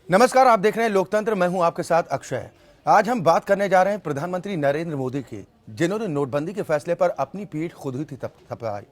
नमस्कार, आप देख रहे हैं लोकतंत्र। मैं हूं आपके साथ अक्षय। आज हम बात करने जा रहे हैं प्रधानमंत्री नरेंद्र मोदी की, जिन्होंने नोटबंदी के फैसले पर अपनी पीठ खुद ही थपथपाई।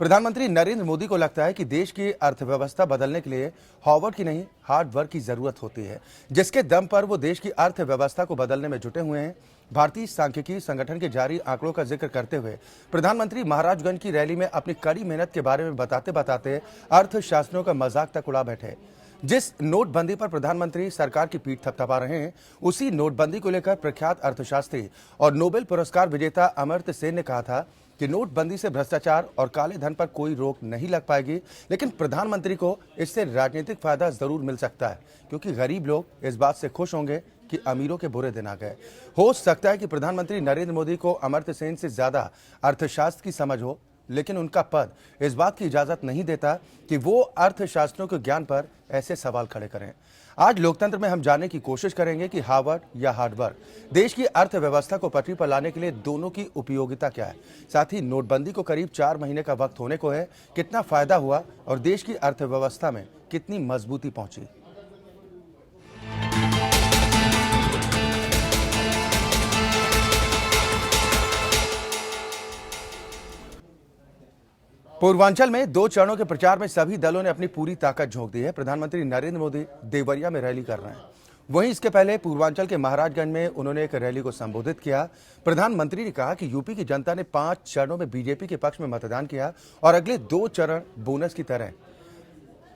प्रधानमंत्री नरेंद्र मोदी को लगता है कि देश की अर्थव्यवस्था बदलने के लिए हार्वर्ड की नहीं, हार्ड वर्क की जरूरत होती है, जिसके दम पर वो देश की अर्थव्यवस्था को बदलने में जुटे हुए हैं। भारतीय सांख्यिकी संगठन के जारी आंकड़ों का जिक्र करते हुए प्रधानमंत्री महाराजगंज की रैली में अपनी कड़ी मेहनत के बारे में बताते बताते अर्थशास्त्रियों का मजाक तक उड़ा बैठे। जिस नोटबंदी पर प्रधानमंत्री सरकार की पीठ थपथपा रहे हैं, उसी नोटबंदी को लेकर प्रख्यात अर्थशास्त्री और नोबेल पुरस्कार विजेता अमर्त्य सेन ने कहा था कि नोटबंदी से भ्रष्टाचार और काले धन पर कोई रोक नहीं लग पाएगी, लेकिन प्रधानमंत्री को इससे राजनीतिक फायदा जरूर मिल सकता है, क्योंकि गरीब लोग इस बात से खुश होंगे कि अमीरों के बुरे दिन आ गए। हो सकता है कि प्रधानमंत्री नरेंद्र मोदी को अमर्त्य सेन से ज्यादा अर्थशास्त्र की समझ हो, लेकिन उनका पद इस बात की इजाजत नहीं देता कि वो अर्थशास्त्रियों के ज्ञान पर ऐसे सवाल खड़े करें। आज लोकतंत्र में हम जानने की कोशिश करेंगे कि हार्वर्ड या हार्डवर्क देश की अर्थव्यवस्था को पटरी पर लाने के लिए दोनों की उपयोगिता क्या है। साथ ही नोटबंदी को करीब 4 महीने का वक्त होने को है, कितना फायदा हुआ और देश की अर्थव्यवस्था में कितनी मजबूती पहुंची। पूर्वांचल में 2 चरणों के प्रचार में सभी दलों ने अपनी पूरी ताकत झोंक दी है। प्रधानमंत्री नरेंद्र मोदी देवरिया में रैली कर रहे हैं। वहीं इसके पहले पूर्वांचल के महाराजगंज में उन्होंने एक रैली को संबोधित किया। प्रधानमंत्री ने कहा कि यूपी की जनता ने 5 चरणों में बीजेपी के पक्ष में मतदान किया और अगले 2 चरण बोनस की तरह।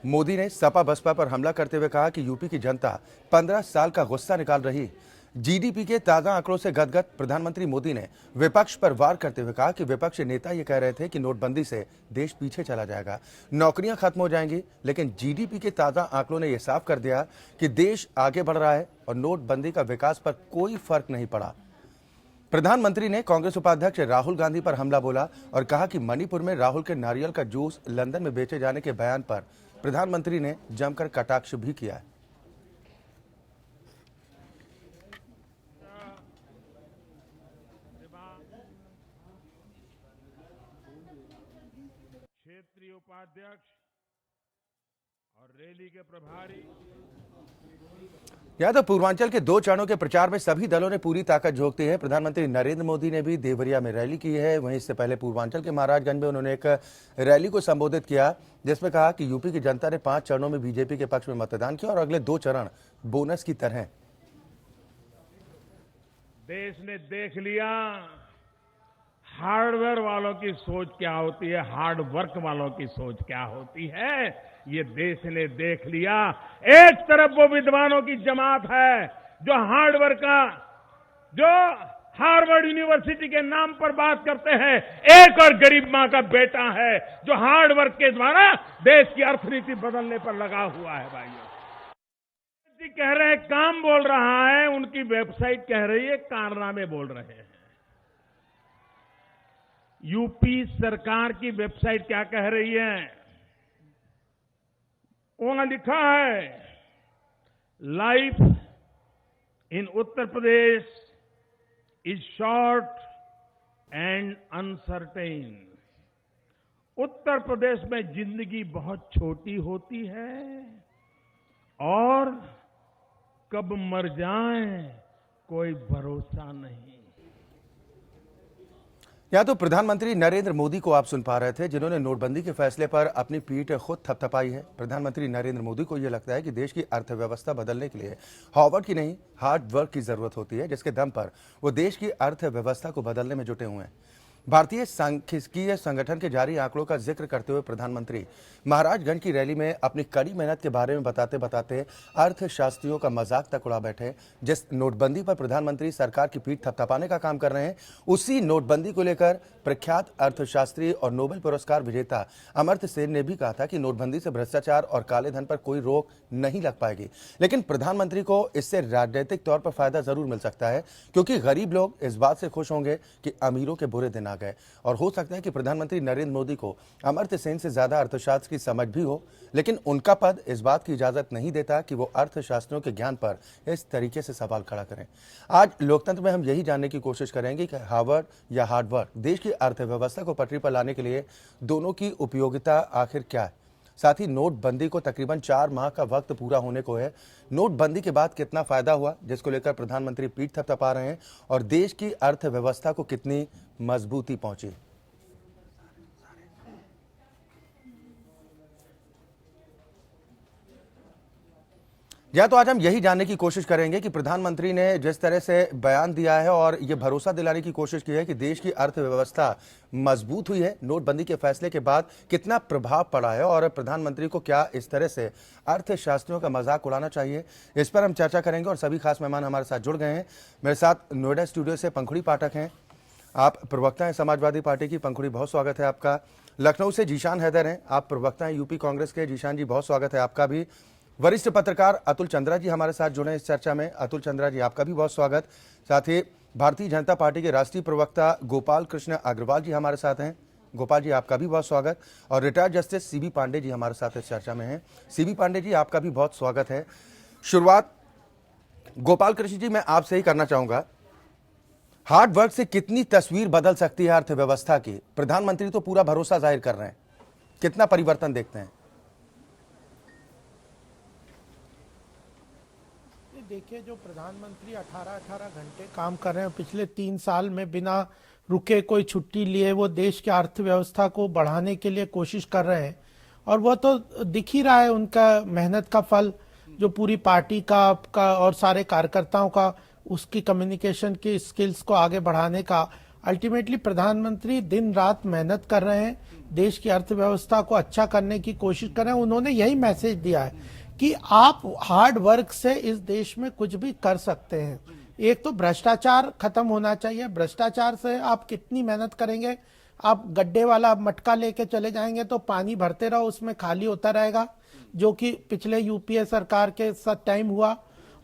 मोदी ने सपा बसपा पर हमला करते हुए कहा कि यूपी की जनता 15 साल का गुस्सा निकाल रही। जीडीपी के ताजा आंकड़ों से गदगद प्रधानमंत्री मोदी ने विपक्ष पर वार करते हुए कहा कि विपक्ष नेता ये कह रहे थे कि नोटबंदी से देश पीछे चला जाएगा, नौकरियां खत्म हो जाएंगी, लेकिन जीडीपी के ताजा आंकड़ों ने यह साफ कर दिया कि देश आगे बढ़ रहा है और नोटबंदी का विकास पर कोई फर्क नहीं पड़ा। प्रधानमंत्री ने कांग्रेस उपाध्यक्ष राहुल गांधी पर हमला बोला और कहा कि मणिपुर में राहुल के नारियल का जूस लंदन में बेचे जाने के बयान पर प्रधानमंत्री ने जमकर कटाक्ष भी किया है। क्षेत्रीय उपाध्यक्ष और रैली के प्रभारी। यह तो पूर्वांचल के 2 चरणों के प्रचार में सभी दलों ने पूरी ताकत झोंक दी है। प्रधानमंत्री नरेंद्र मोदी ने भी देवरिया में रैली की है। वहीं इससे पहले पूर्वांचल के महाराजगंज में उन्होंने एक रैली को संबोधित किया, जिसमें कहा कि यूपी की जनता ने 5 चरणों में बीजेपी के पक्ष में मतदान किया और अगले 2 चरण बोनस की तरह। देश ने देख लिया हार्डवेयर वालों की सोच क्या होती है, हार्ड वर्क वालों की सोच क्या होती है, ये देश ने देख लिया। एक तरफ वो विद्वानों की जमात है जो हार्डवर्क का, जो हार्वर्ड यूनिवर्सिटी के नाम पर बात करते हैं, एक और गरीब मां का बेटा है जो हार्डवर्क के द्वारा देश की अर्थनीति बदलने पर लगा हुआ है। भाइयों जी कह रहे हैं काम बोल रहा है, उनकी वेबसाइट कह रही है कारनामे बोल रहे हैं। यूपी सरकार की वेबसाइट क्या कह रही है? वहां लिखा है life in Uttar Pradesh is short and uncertain. Uttar Pradesh में जिंदगी बहुत छोटी होती है और कब मर जाए कोई भरोसा नहीं। या तो प्रधानमंत्री नरेंद्र मोदी को आप सुन पा रहे थे, जिन्होंने नोटबंदी के फैसले पर अपनी पीठ खुद थपथपाई है। प्रधानमंत्री नरेंद्र मोदी को यह लगता है कि देश की अर्थव्यवस्था बदलने के लिए हार्वर्ड की नहीं, हार्ड वर्क की जरूरत होती है, जिसके दम पर वो देश की अर्थव्यवस्था को बदलने में जुटे हुए हैं। भारतीय सांख्यिकीय संगठन के जारी आंकड़ों का जिक्र करते हुए प्रधानमंत्री महाराजगंज की रैली में अपनी कड़ी मेहनत के बारे में बताते बताते अर्थशास्त्रियों का मजाक तक उड़ा बैठे। जिस नोटबंदी पर प्रधानमंत्री सरकार की पीठ थपथपाने का काम कर रहे हैं, उसी नोटबंदी को लेकर प्रख्यात अर्थशास्त्री और नोबेल पुरस्कार विजेता अमर्त्य सेन ने भी कहा था कि नोटबंदी से भ्रष्टाचार और काले धन पर कोई रोक नहीं लग पाएगी, लेकिन प्रधानमंत्री को इससे राजनीतिक तौर पर फायदा जरूर मिल सकता है, क्योंकि गरीब लोग इस बात से खुश होंगे कि अमीरों के बुरे दिन आ गए। और हो सकता है कि प्रधानमंत्री नरेंद्र मोदी को अमर्त्य सेन से ज्यादा अर्थशास्त्र की समझ भी हो, लेकिन उनका पद इस बात की इजाजत नहीं देता कि वो अर्थशास्त्रियों के ज्ञान पर इस तरीके से सवाल खड़ा करें। आज लोकतंत्र में हम यही जानने की कोशिश करेंगे कि हार्वर्ड या हार्डवर्क देश की अर्थव्यवस्था को पटरी पर लाने के लिए दोनों की उपयोगिता आखिर क्या है। साथ ही नोटबंदी को तकरीबन 4 माह का वक्त पूरा होने को है। नोटबंदी के बाद कितना फायदा हुआ, जिसको लेकर प्रधानमंत्री पीठ थपथपा रहे हैं, और देश की अर्थव्यवस्था को कितनी मजबूती पहुंची। या तो आज हम यही जानने की कोशिश करेंगे कि प्रधानमंत्री ने जिस तरह से बयान दिया है और ये भरोसा दिलाने की कोशिश की है कि देश की अर्थव्यवस्था मजबूत हुई है, नोटबंदी के फैसले के बाद कितना प्रभाव पड़ा है और प्रधानमंत्री को क्या इस तरह से अर्थशास्त्रियों का मजाक उड़ाना चाहिए, इस पर हम चर्चा करेंगे। और सभी खास मेहमान हमारे साथ जुड़ गए हैं। मेरे साथ नोएडा स्टूडियो से पंखुड़ी पाठक हैं, आप प्रवक्ता हैं समाजवादी पार्टी की। पंखुड़ी, बहुत स्वागत है आपका। लखनऊ से जीशान हैदर हैं, आप प्रवक्ता हैं यूपी कांग्रेस के। जीशान जी, बहुत स्वागत है आपका भी। वरिष्ठ पत्रकार अतुल चंद्रा जी हमारे साथ जुड़े इस चर्चा में। अतुल चंद्रा जी, आपका भी बहुत स्वागत। साथ ही भारतीय जनता पार्टी के राष्ट्रीय प्रवक्ता गोपाल कृष्ण अग्रवाल जी हमारे साथ हैं। गोपाल जी, आपका भी बहुत स्वागत। और retired justice CB Pandey ji हमारे साथ इस चर्चा में हैं। सीबी पांडे जी, आपका भी बहुत स्वागत है। शुरुआत गोपाल कृष्ण जी मैं आपसे ही करना चाहूंगा। हार्ड वर्क से कितनी तस्वीर बदल सकती है अर्थव्यवस्था की? प्रधानमंत्री तो पूरा भरोसा जाहिर कर रहे हैं, कितना परिवर्तन देखते हैं? देखिए, जो प्रधानमंत्री 18-18 घंटे काम कर रहे हैं पिछले 3 साल में, बिना रुके कोई छुट्टी लिए वो देश की अर्थव्यवस्था को बढ़ाने के लिए कोशिश कर रहे हैं। और वो तो दिख ही रहा है उनका मेहनत का फल, जो पूरी पार्टी का और सारे कार्यकर्ताओं का, उसकी कम्युनिकेशन की स्किल्स को आगे बढ़ाने का। अल्टीमेटली प्रधानमंत्री दिन रात मेहनत कर रहे हैं, देश की अर्थव्यवस्था को अच्छा करने की कोशिश कर रहे हैं। उन्होंने यही मैसेज दिया है कि आप हार्ड वर्क से इस देश में कुछ भी कर सकते हैं। एक तो भ्रष्टाचार खत्म होना चाहिए। भ्रष्टाचार से आप कितनी मेहनत करेंगे, आप गड्ढे वाला मटका लेके चले जाएंगे तो पानी भरते रहो, उसमें खाली होता रहेगा, जो कि पिछले यूपीए सरकार के साथ टाइम हुआ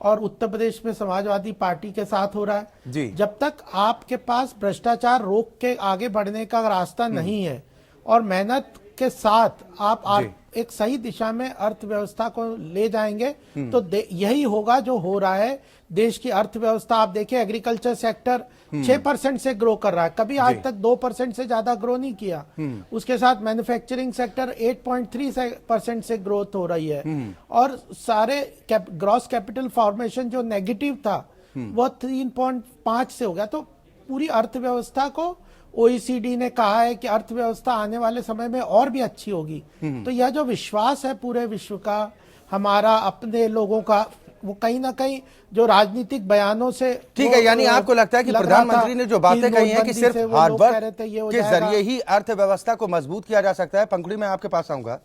और उत्तर प्रदेश में समाजवादी पार्टी के साथ हो रहा है जी। जब तक आपके पास भ्रष्टाचार रोक के आगे बढ़ने का रास्ता नहीं है और मेहनत के साथ आप एक सही दिशा में अर्थव्यवस्था को ले जाएंगे तो यही होगा जो हो रहा है। देश की अर्थव्यवस्था आप देखिए, एग्रीकल्चर सेक्टर 6% से ग्रो कर रहा है, कभी आज तक 2% से ज्यादा ग्रो नहीं किया। उसके साथ मैन्युफैक्चरिंग सेक्टर 8.3% से ग्रोथ हो रही है। और सारे ग्रॉस कैपिटल फॉर्मेशन जो नेगेटिव था वो 3.5 से हो गया। तो पूरी अर्थव्यवस्था को ओईसीडी ने कहा है कि अर्थव्यवस्था आने वाले समय में और भी अच्छी होगी। तो यह जो विश्वास है पूरे विश्व का, हमारा अपने लोगों का, वो कहीं ना कहीं जो राजनीतिक बयानों से ठीक है, यानी आपको लगता है कि प्रधानमंत्री ने जो बातें कही हैं कि सिर्फ हार्ड वर्क के जरिए ही अर्थव्यवस्था को मजबूत किया जा सकता है। पंखुड़ी, मैं आपके पास आऊंगा।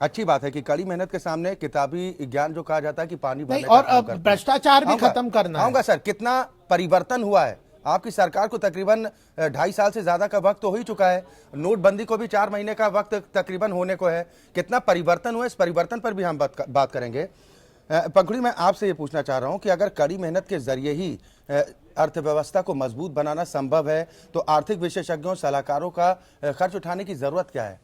अच्छी बात है कि कड़ी मेहनत के सामने किताबी ज्ञान जो कहा जाता है कि पानी भरने का काम करता है। और भ्रष्टाचार भी खत्म करना है। आऊंगा सर, कितना परिवर्तन हुआ है? आपकी सरकार को तकरीबन 2.5 साल से ज्यादा का वक्त तो हो ही चुका है, नोटबंदी को भी 4 महीने का वक्त तकरीबन होने को है। कितना परिवर्तन हुआ, इस परिवर्तन पर भी हम बात करेंगे। पंखुड़ी, मैं आपसे ये पूछना चाह रहा हूं कि अगर कड़ी मेहनत के जरिए ही अर्थव्यवस्था को मजबूत बनाना संभव है तो आर्थिक विशेषज्ञों, सलाहकारों का खर्च उठाने की जरूरत क्या है?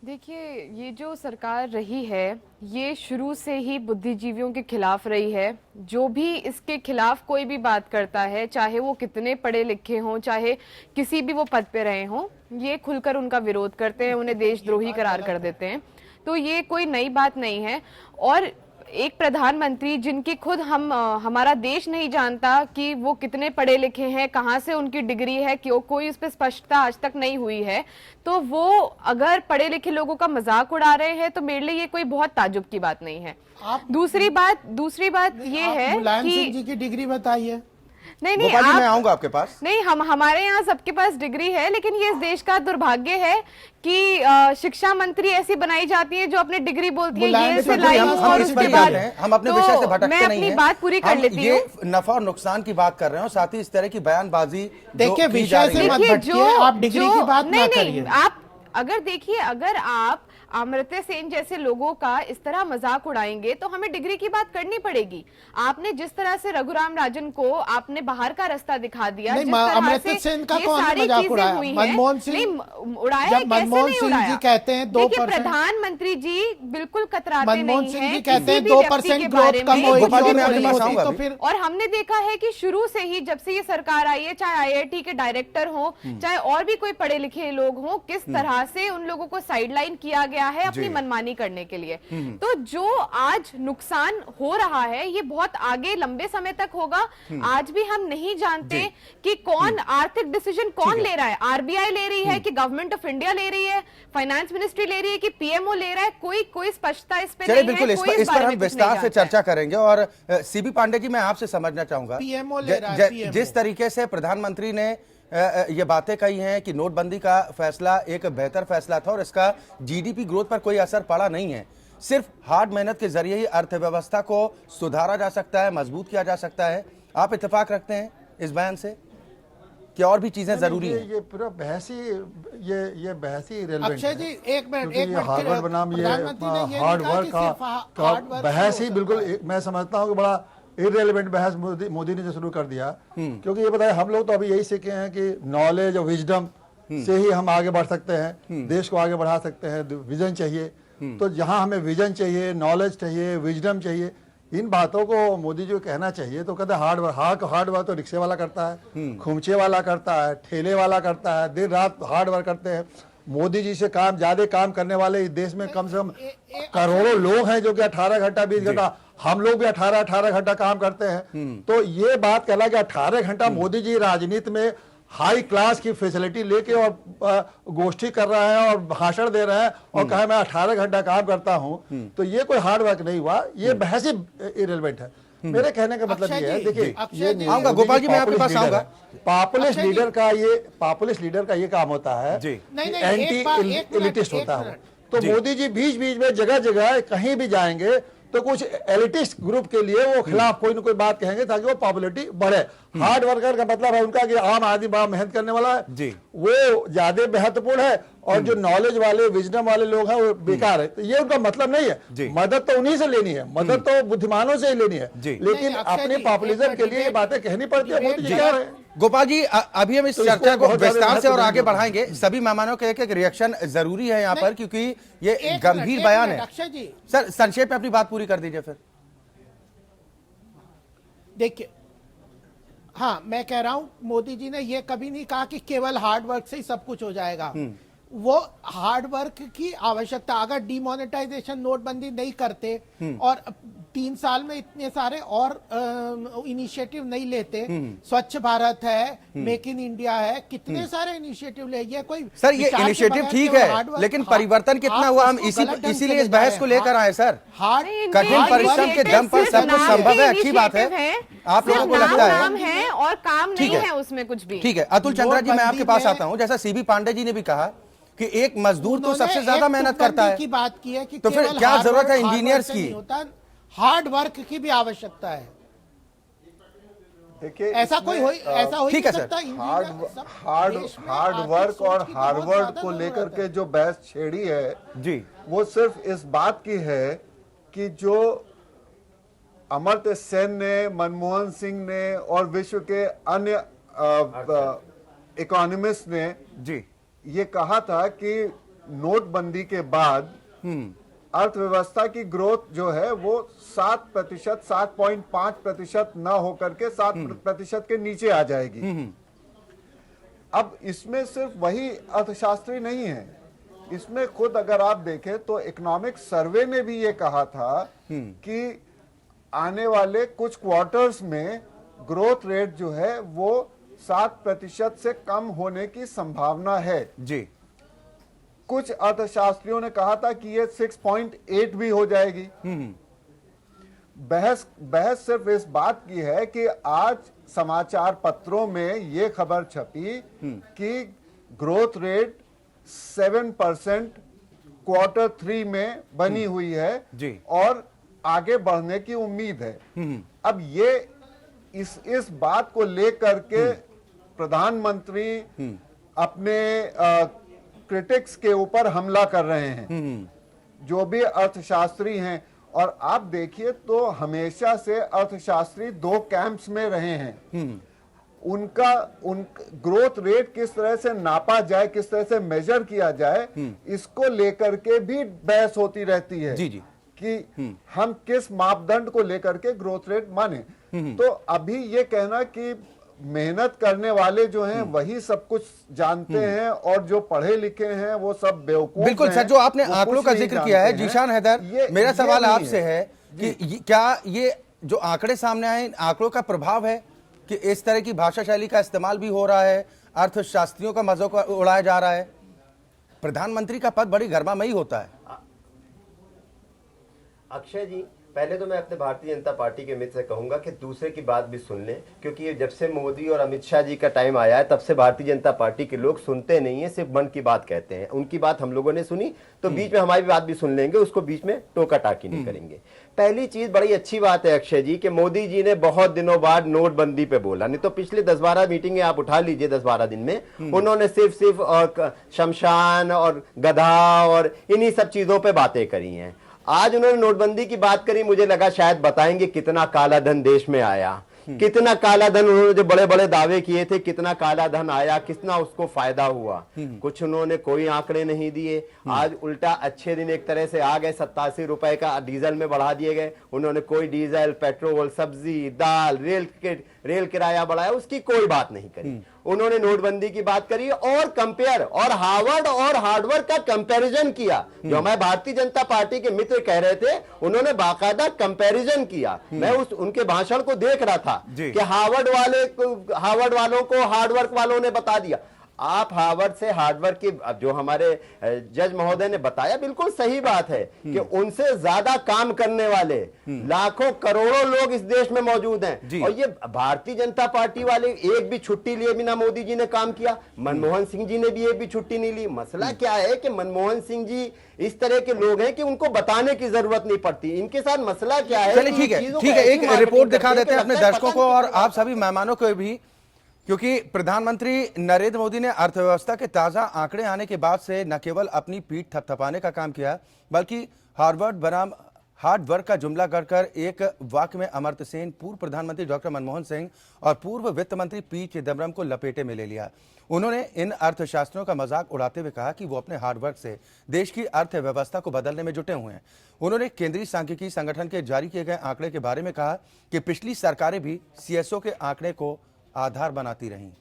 देखिए, ये जो सरकार रही है ये शुरू से ही बुद्धिजीवियों के खिलाफ रही है। जो भी इसके खिलाफ कोई भी बात करता है, चाहे वो कितने पढ़े लिखे हों, चाहे किसी भी वो पद पे रहे हों, ये खुलकर उनका विरोध करते हैं, उन्हें देशद्रोही करार कर देते हैं। तो ये कोई नई बात नहीं है। और एक प्रधानमंत्री जिनकी खुद हमारा देश नहीं जानता कि वो कितने पढ़े लिखे हैं, कहाँ से उनकी डिग्री है, क्यों कोई उस पर स्पष्टता आज तक नहीं हुई है, तो वो अगर पढ़े लिखे लोगों का मजाक उड़ा रहे हैं तो मेरे लिए ये कोई बहुत ताजुब की बात नहीं है। दूसरी बात ये है मुलायम कि सिंह जी की डिग्री बताइए। नहीं, मैं आऊंगा आपके पास। नहीं, हमारे यहाँ सबके पास डिग्री है, लेकिन ये इस देश का दुर्भाग्य है कि शिक्षा मंत्री ऐसी बनाई जाती है जो अपने डिग्री बोलती है ये से लाइंस, और उसके बाद हम अपने विषय से भटकते नहीं हैं। मैं अपनी बात पूरी कर लेती हूँ। नफा और नुकसान की बात कर रहे हैं और साथ ही इस तरह की बयानबाजी देखिए, विषय से मत भटकिए, आप डिग्री की बात ना करिए। आप अगर देखिए, अगर आप अमर्त्य सेन जैसे लोगों का इस तरह मजाक उड़ाएंगे तो हमें डिग्री की बात करनी पड़ेगी। आपने जिस तरह से रघुराम राजन को आपने बाहर का रास्ता दिखा दिया, नहीं, जिस तरह अमर्त्य से सेन का ये कौन सारी मजाक चीजें उड़ाया? हुई हैं, मनमोहन सिंह, नहीं उड़ाया जब है, कैसे मनमोहन नहीं सिंह उड़ाया? जी कहते हैं 2%, देखिए प्रधानमंत्री जी बिल्कुल कतराते मनमोहन नहीं सिंह हैं जी कहते हैं किसी भी व्यक्ति 2% के ग्रोथ बारे कम में। होगी गोपाल जी, और मैं आपके नहीं पास होती, आऊंगा तो अभी। फिर और हमने देखा है कि शुरू से ही जब से ये सरकार आई है, चाहे आईआईटी के डायरेक्टर हो, चाहे और भी कोई पढ़े लिखे लोग हो, किस तरह से उन लोगों को साइडलाइन किया गया है अपनी मनमानी करने के लिए। तो जो आज नुकसान हो रहा है ये बहुत आगे लंबे समय तक होगा। आज भी हम नहीं जानते कि कौन आर्थिक डिसीजन कौन ले रहा है। आरबीआई ले रही है कि गवर्नमेंट ऑफ इंडिया ले रही है, फाइनेंस मिनिस्ट्री ले रही है कि पीएमओ ले रहा है, कोई स्पष्टता इस पे चलिए नहीं बिल्कुल है, इस कोई पर बारे में हम कुछ विस्तार नहीं से जानता है। चर्चा करेंगे। और सीबी पांडे जी, मैं आपसे समझना चाहूंगा, पीएमओ ले रहा है, पीएमओ। जिस तरीके से प्रधानमंत्री ने ये बातें कही हैं कि नोटबंदी का फैसला एक बेहतर फैसला था और इसका जीडीपी ग्रोथ पर कोई असर पड़ा नहीं है, सिर्फ हार्ड मेहनत के जरिए ही अर्थव्यवस्था को सुधारा जा सकता है, मजबूत किया जा सकता है। आप इत्तेफाक रखते हैं इस बयान से कि और भी चीजें जरूरी हैं? ये पूरा बहस ही ये बहस ही irrelevant अक्षय जी, है। एक मिनट, क्योंकि एक ये मिनट, हार्वर्ड बनाम ये प्रधानमंत्री ने ये हार्ड नहीं कहा वर्क कि का सिर्फ हार्ड वर्क बहस से ही हो बिल्कुल सकता है। मैं समझता हूँ कि बड़ा इररेलेवेंट बहस मोदी ने जो शुरू कर दिया। क्योंकि ये बताया, हम लोग तो अभी यही सीखे हैं कि नॉलेज और विजडम से ही हम आगे बढ़ सकते हैं, देश को आगे बढ़ा सकते हैं। विजन चाहिए, तो जहां हमें विजन चाहिए, नॉलेज चाहिए, विजडम चाहिए, इन बातों को मोदी जी को कहना चाहिए। तो कहते हैं हार्ड वर्क तो रिक्शे वाला करता है, खुमचे वाला करता है, ठेले वाला करता है, दिन रात हार्ड वर्क करते हैं। मोदी जी से ज्यादा काम करने वाले इस देश में कम से कम करोड़ों लोग हैं जो कि 18 घंटा 20 घंटा, हम लोग भी 18 घंटा काम करते हैं। तो ये बात कहला कि 18 घंटा मोदी जी राजनीति में हाई क्लास की फैसिलिटी लेके और गोष्ठी कर रहा है और भाषण दे रहे हैं और कहे मैं 18 घंटा काम करता हूं, तो ये कोई हार्ड वर्क नहीं हुआ, ये बहस ही इररिलेवेंट है। मेरे कहने का मतलब ये है, देखिए ये आऊंगा गोपाल जी, मैं आपके पास आऊंगा। पॉपुलिस्ट लीडर का ये काम होता है, एंटी एलिटिस्ट होता है। तो मोदी जी बीच बीच में जगह जगह कहीं भी जाएंगे तो कुछ एलिटिस्ट ग्रुप के लिए वो खिलाफ कोई ना कोई बात कहेंगे ताकि वो पॉपुलैरिटी बढ़े। हार्ड वर्कर का मतलब है उनका कि आम आदमी बड़ा मेहनत करने वाला है, वो ज्यादा महत्वपूर्ण है, और जो नॉलेज वाले विजडम वाले लोग हैं वो बेकार है। तो ये उनका मतलब नहीं है। मदद तो उन्हीं से लेनी है, मदद तो बुद्धिमानों से ही लेनी है, लेकिन अपने पॉपुलिज्म के लिए ये बातें कहनी पड़ती है। मोदी जी कह रहे हैं। गोपाल जी, अभी हम इस तो चर्चा को बहुत ज्यादा विस्तार से और महत्व आगे देंगे। बढ़ाएंगे। सभी मेहमानों के एक रिएक्शन जरूरी है यहाँ पर, क्योंकि ये गंभीर बयान है। अक्षय जी, सर संक्षेप में अपनी बात पूरी कर दीजिए फिर। देखिए, हाँ, मैं कह रहा हूं मोदी जी ने ये कभी नहीं कहा कि केवल हार्ड वर्क से ही सब कुछ हो जाएगा। वो हार्ड वर्क की आवश्यकता, अगर डिमोनेटाइजेशन नोटबंदी नहीं करते और 3 साल में इतने सारे और इनिशिएटिव नहीं लेते, स्वच्छ भारत है, मेक इन इंडिया है, कितने सारे इनिशिएटिव ले, ये कोई सर ये इनिशिएटिव ठीक है, लेकिन परिवर्तन कितना हुआ, हम इसीलिए इस बहस को लेकर आए सर। कठिन परिश्रम के दम पर सब कुछ संभव है, अच्छी बात है। आप लोगों को लगता नाम है और काम नहीं है उसमें कुछ भी। ठीक है, अतुल चंद्रा जी, मैं आपके पास आता हूं। जैसा सीबी पांडे जी ने भी कहा कि एक मजदूर तो सबसे ज्यादा मेहनत करता है, की बात की है कि तो फिर क्या जरूरत है इंजीनियर्स की? हार्ड वर्क की भी आवश्यकता है। देखिए, ऐसा कोई हो ठीक है सर। हार्ड वर्क और हार्वर्ड को लेकर के जो बहस छेड़ी है जी, वो सिर्फ इस बात की है कि जो अमर्त्य सेन ने, मनमोहन सिंह ने और विश्व के अन्य इकोनॉमिस्ट ने जी ये कहा था कि नोटबंदी के बाद अर्थव्यवस्था की ग्रोथ जो है वो 7%, 7.5% न होकर के 7% के नीचे आ जाएगी। अब इसमें सिर्फ वही अर्थशास्त्री नहीं है, इसमें खुद अगर आप देखें तो इकोनॉमिक सर्वे ने भी ये कहा था कि आने वाले कुछ क्वार्टर्स में ग्रोथ रेट जो है वो 7% से कम होने की संभावना है जी। कुछ अर्थशास्त्रियों ने कहा था कि ये 6.8 भी हो जाएगी। बहस सिर्फ इस बात की है कि आज समाचार पत्रों में ये खबर छपी कि ग्रोथ रेट 7% Q3 में बनी हुई है जी। और आगे बढ़ने की उम्मीद है। अब ये इस बात को लेकर के प्रधानमंत्री अपने क्रिटिक्स के ऊपर हमला कर रहे हैं। जो भी अर्थशास्त्री हैं, और आप देखिए तो हमेशा से अर्थशास्त्री दो कैंप्स में रहे हैं। उनका ग्रोथ रेट किस तरह से नापा जाए, किस तरह से मेजर किया जाए, इसको लेकर के भी बहस होती रहती है जी जी कि हम किस मापदंड को लेकर के ग्रोथ रेट माने। तो अभी ये कहना कि मेहनत करने वाले जो हैं वही सब कुछ जानते हैं और जो पढ़े लिखे हैं वो सब बेवकूफ बिल्कुल हैं, सर, जो आपने वो आंकड़ों कुछ का नहीं जिक्र किया है, जानते हैं। जीशान हैदर, मेरा ये सवाल नहीं आपसे है कि क्या ये जो आंकड़े सामने आए, इन आंकड़ों का प्रभाव है कि इस तरह की भाषा शैली का इस्तेमाल भी हो रहा है, अर्थशास्त्रियों का मजाक उड़ाया जा रहा है? प्रधानमंत्री का पद बड़ी गर्मामयी होता है। अक्षय जी, पहले तो मैं अपने भारतीय जनता पार्टी के मित्र से कहूंगा कि दूसरे की बात भी सुन लें, क्योंकि ये जब से मोदी और अमित शाह जी का टाइम आया है तब से भारतीय जनता पार्टी के लोग सुनते नहीं है, सिर्फ मन की बात कहते हैं। उनकी बात हम लोगों ने सुनी तो बीच में हमारी बात भी सुन लेंगे, उसको बीच में टोका टाकी नहीं करेंगे। पहली चीज, बड़ी अच्छी बात है अक्षय जी कि मोदी जी ने बहुत दिनों बाद नोटबंदी पे बोला, नहीं तो पिछले 10-12 मीटिंगें आप उठा लीजिए 10-12 दिन में उन्होंने सिर्फ और शमशान और गधा और इन्हीं सब चीजों पे बातें करी हैं। आज उन्होंने नोटबंदी की बात करी, मुझे लगा शायद बताएंगे कितना काला धन देश में आया, कितना काला धन, उन्होंने जो बड़े बड़े दावे किए थे कितना काला धन आया, कितना उसको फायदा हुआ, कुछ उन्होंने कोई आंकड़े नहीं दिए। आज उल्टा अच्छे दिन एक तरह से आ गए, 87 रुपए का डीजल में बढ़ा दिए गए, उन्होंने कोई डीजल, पेट्रोल, सब्जी, दाल, रेल किराया बढ़ाया, उसकी कोई बात नहीं करी। उन्होंने नोटबंदी की बात करी और कंपेयर और हार्वर्ड और हार्डवर्क का कंपैरिजन किया। जो हमारे भारतीय जनता पार्टी के मित्र कह रहे थे, उन्होंने बाकायदा कंपैरिजन किया। मैं उनके भाषण को देख रहा था कि हार्वर्ड वालों को हार्डवर्क वालों ने बता दिया। आप हार्वर्ड से हार्डवर्क की, जो हमारे जज महोदय ने बताया, बिल्कुल सही बात है कि उनसे ज्यादा काम करने वाले लाखों करोड़ों लोग इस देश में मौजूद हैं। और ये भारतीय जनता पार्टी वाले एक भी छुट्टी लिए बिना मोदी जी ने काम किया। मनमोहन सिंह जी ने भी एक भी छुट्टी नहीं ली। मसला क्या है कि मनमोहन सिंह जी इस तरह के लोग हैं कि उनको बताने की जरूरत नहीं पड़ती। इनके साथ मसला क्या है? चलिए ठीक है, एक रिपोर्ट दिखा देते हैं अपने दर्शकों को और आप सभी मेहमानों को भी, क्योंकि प्रधानमंत्री नरेंद्र मोदी ने अर्थव्यवस्था के ताजा आंकड़े आने के बाद से न केवल अपनी पीठ थपथपाने का काम किया, बल्कि हार्वर्ड बनाम हार्ड वर्क का जुमला गढ़कर एक वाक्य में अमर्त्य सेन, पूर्व प्रधानमंत्री डॉक्टर मनमोहन सिंह और पूर्व वित्त मंत्री पी चिदम्बरम को लपेटे में ले लिया। उन्होंने इन अर्थशास्त्रियों का मजाक उड़ाते हुए कहा कि वो अपने हार्ड वर्क से देश की अर्थव्यवस्था को बदलने में जुटे हुए हैं। उन्होंने केंद्रीय सांख्यिकी संगठन के जारी किए गए आंकड़े के बारे में कहा कि पिछली सरकारें भी सीएसओ के आंकड़े को आधार बनाती रहीं।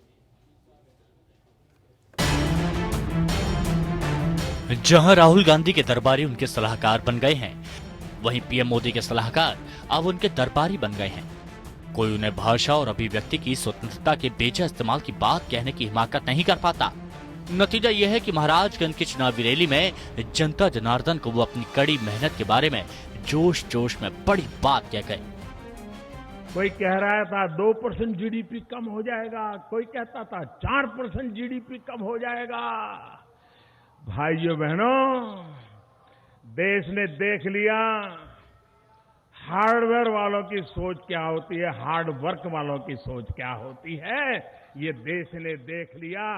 जहां राहुल गांधी के दरबारी उनके सलाहकार बन गए हैं, वहीं पीएम मोदी के सलाहकार अब उनके दरबारी बन गए हैं। कोई उन्हें भाषा और अभिव्यक्ति की स्वतंत्रता के बेजा इस्तेमाल की बात कहने की हिमाकत नहीं कर पाता। नतीजा यह है कि महाराजगंज की चुनावी रैली में जनता जनार्दन को वो अपनी कड़ी मेहनत के बारे में जोश जोश में बड़ी बात कह गए। कोई कह रहा था 2% जीडीपी कम हो जाएगा, कोई कहता था 4% जीडीपी कम हो जाएगा। भाइयों बहनों, देश ने देख लिया हार्डवेयर वालों की सोच क्या होती है, हार्ड वर्क वालों की सोच क्या होती है। ये देश ने देख लिया।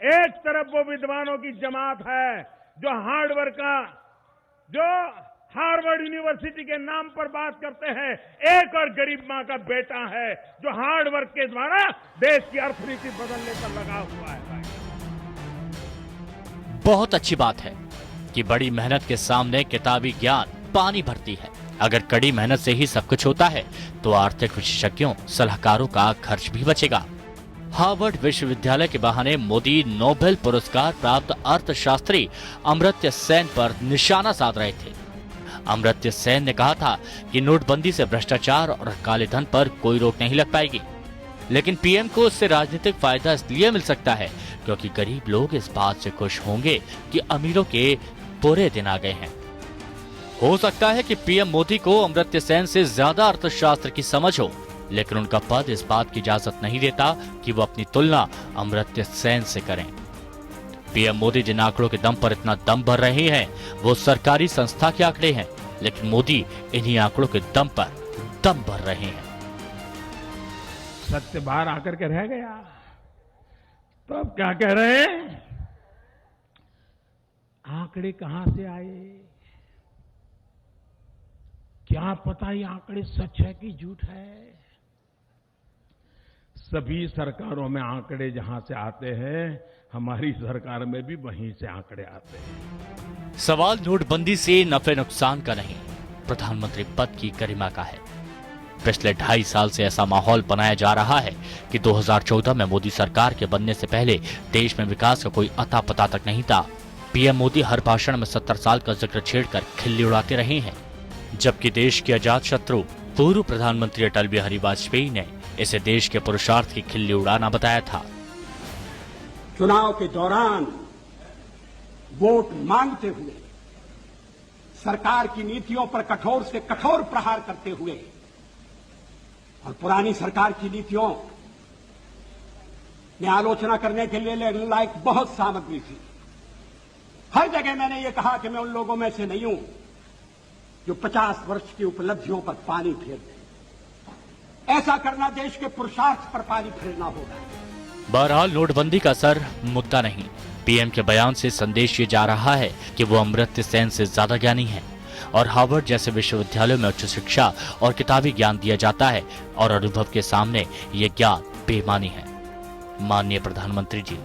एक तरफ वो विद्वानों की जमात है जो हार्डवर्क का, जो हार्वर्ड यूनिवर्सिटी के नाम पर बात करते हैं, एक और गरीब मां का बेटा है जो हार्डवर्क के द्वारा देश की अर्थनीति बदलने पर लगा हुआ है। बहुत अच्छी बात है कि बड़ी मेहनत के सामने किताबी ज्ञान पानी भरती है। अगर कड़ी मेहनत से ही सब कुछ होता है तो आर्थिक विशेषज्ञों, सलाहकारों का खर्च भी बचेगा। हार्वर्ड विश्वविद्यालय के बहाने मोदी नोबेल पुरस्कार प्राप्त अर्थशास्त्री अमर्त्य सेन पर निशाना साध रहे थे। अमर्त्य सेन ने कहा था कि नोटबंदी से भ्रष्टाचार और काले धन पर कोई रोक नहीं लग पाएगी, लेकिन पीएम को इससे राजनीतिक फायदा इसलिए मिल सकता है क्योंकि गरीब लोग इस बात से खुश होंगे कि अमीरों के बुरे दिन आ गए हैं। हो सकता है कि पीएम मोदी को अमर्त्य सेन से ज्यादा अर्थशास्त्र की समझ हो, लेकिन उनका पद इस बात की इजाजत नहीं देता कि वो अपनी तुलना अमर्त्य सेन से करें। पीएम मोदी जिन आंकड़ों के दम पर इतना दम भर रहे हैं वो सरकारी संस्था के आंकड़े हैं, लेकिन मोदी इन्हीं आंकड़ों के दम पर दम भर रहे हैं। सत्य बाहर आकर के रह गया तो अब क्या कह रहे हैं? आंकड़े कहां से आए? क्या पता ये आंकड़े सच है कि झूठ है। सभी सरकारों में आंकड़े जहां से आते हैं, हमारी सरकार में भी वहीं से आंकड़े आते हैं। सवाल नोटबंदी से नफे नुकसान का नहीं, प्रधानमंत्री पद की गरिमा का है। पिछले 2.5 साल से ऐसा माहौल बनाया जा रहा है कि 2014 में मोदी सरकार के बनने से पहले देश में विकास का कोई अता पता तक नहीं था। पीएम मोदी हर भाषण में 70 साल का जिक्र छेड़कर खिल्ली उड़ाते रहे हैं, जबकि देश के अजात शत्रु पूर्व प्रधानमंत्री अटल बिहारी वाजपेयी ने इसे देश के पुरुषार्थ की खिल्ली उड़ाना बताया था। चुनाव के दौरान वोट मांगते हुए, सरकार की नीतियों पर कठोर से कठोर प्रहार करते हुए और पुरानी सरकार की नीतियों में आलोचना करने के लिए लायक बहुत सामग्री थी। हर जगह मैंने ये कहा कि मैं उन लोगों में से नहीं हूं जो 50 वर्ष की उपलब्धियों पर पानी फेर दे। ऐसा करना देश के पुरुषार्थ पर पानी फेरना होगा। बहरहाल नोटबंदी का असर मुद्दा नहीं, पीएम के बयान से संदेश ये जा रहा है कि वो अमर्त्य सेन से ज्यादा ज्ञानी हैं और हार्वर्ड जैसे विश्वविद्यालयों में उच्च शिक्षा और किताबी ज्ञान दिया जाता है और अनुभव के सामने ये ज्ञान बेमानी है। माननीय प्रधानमंत्री जी,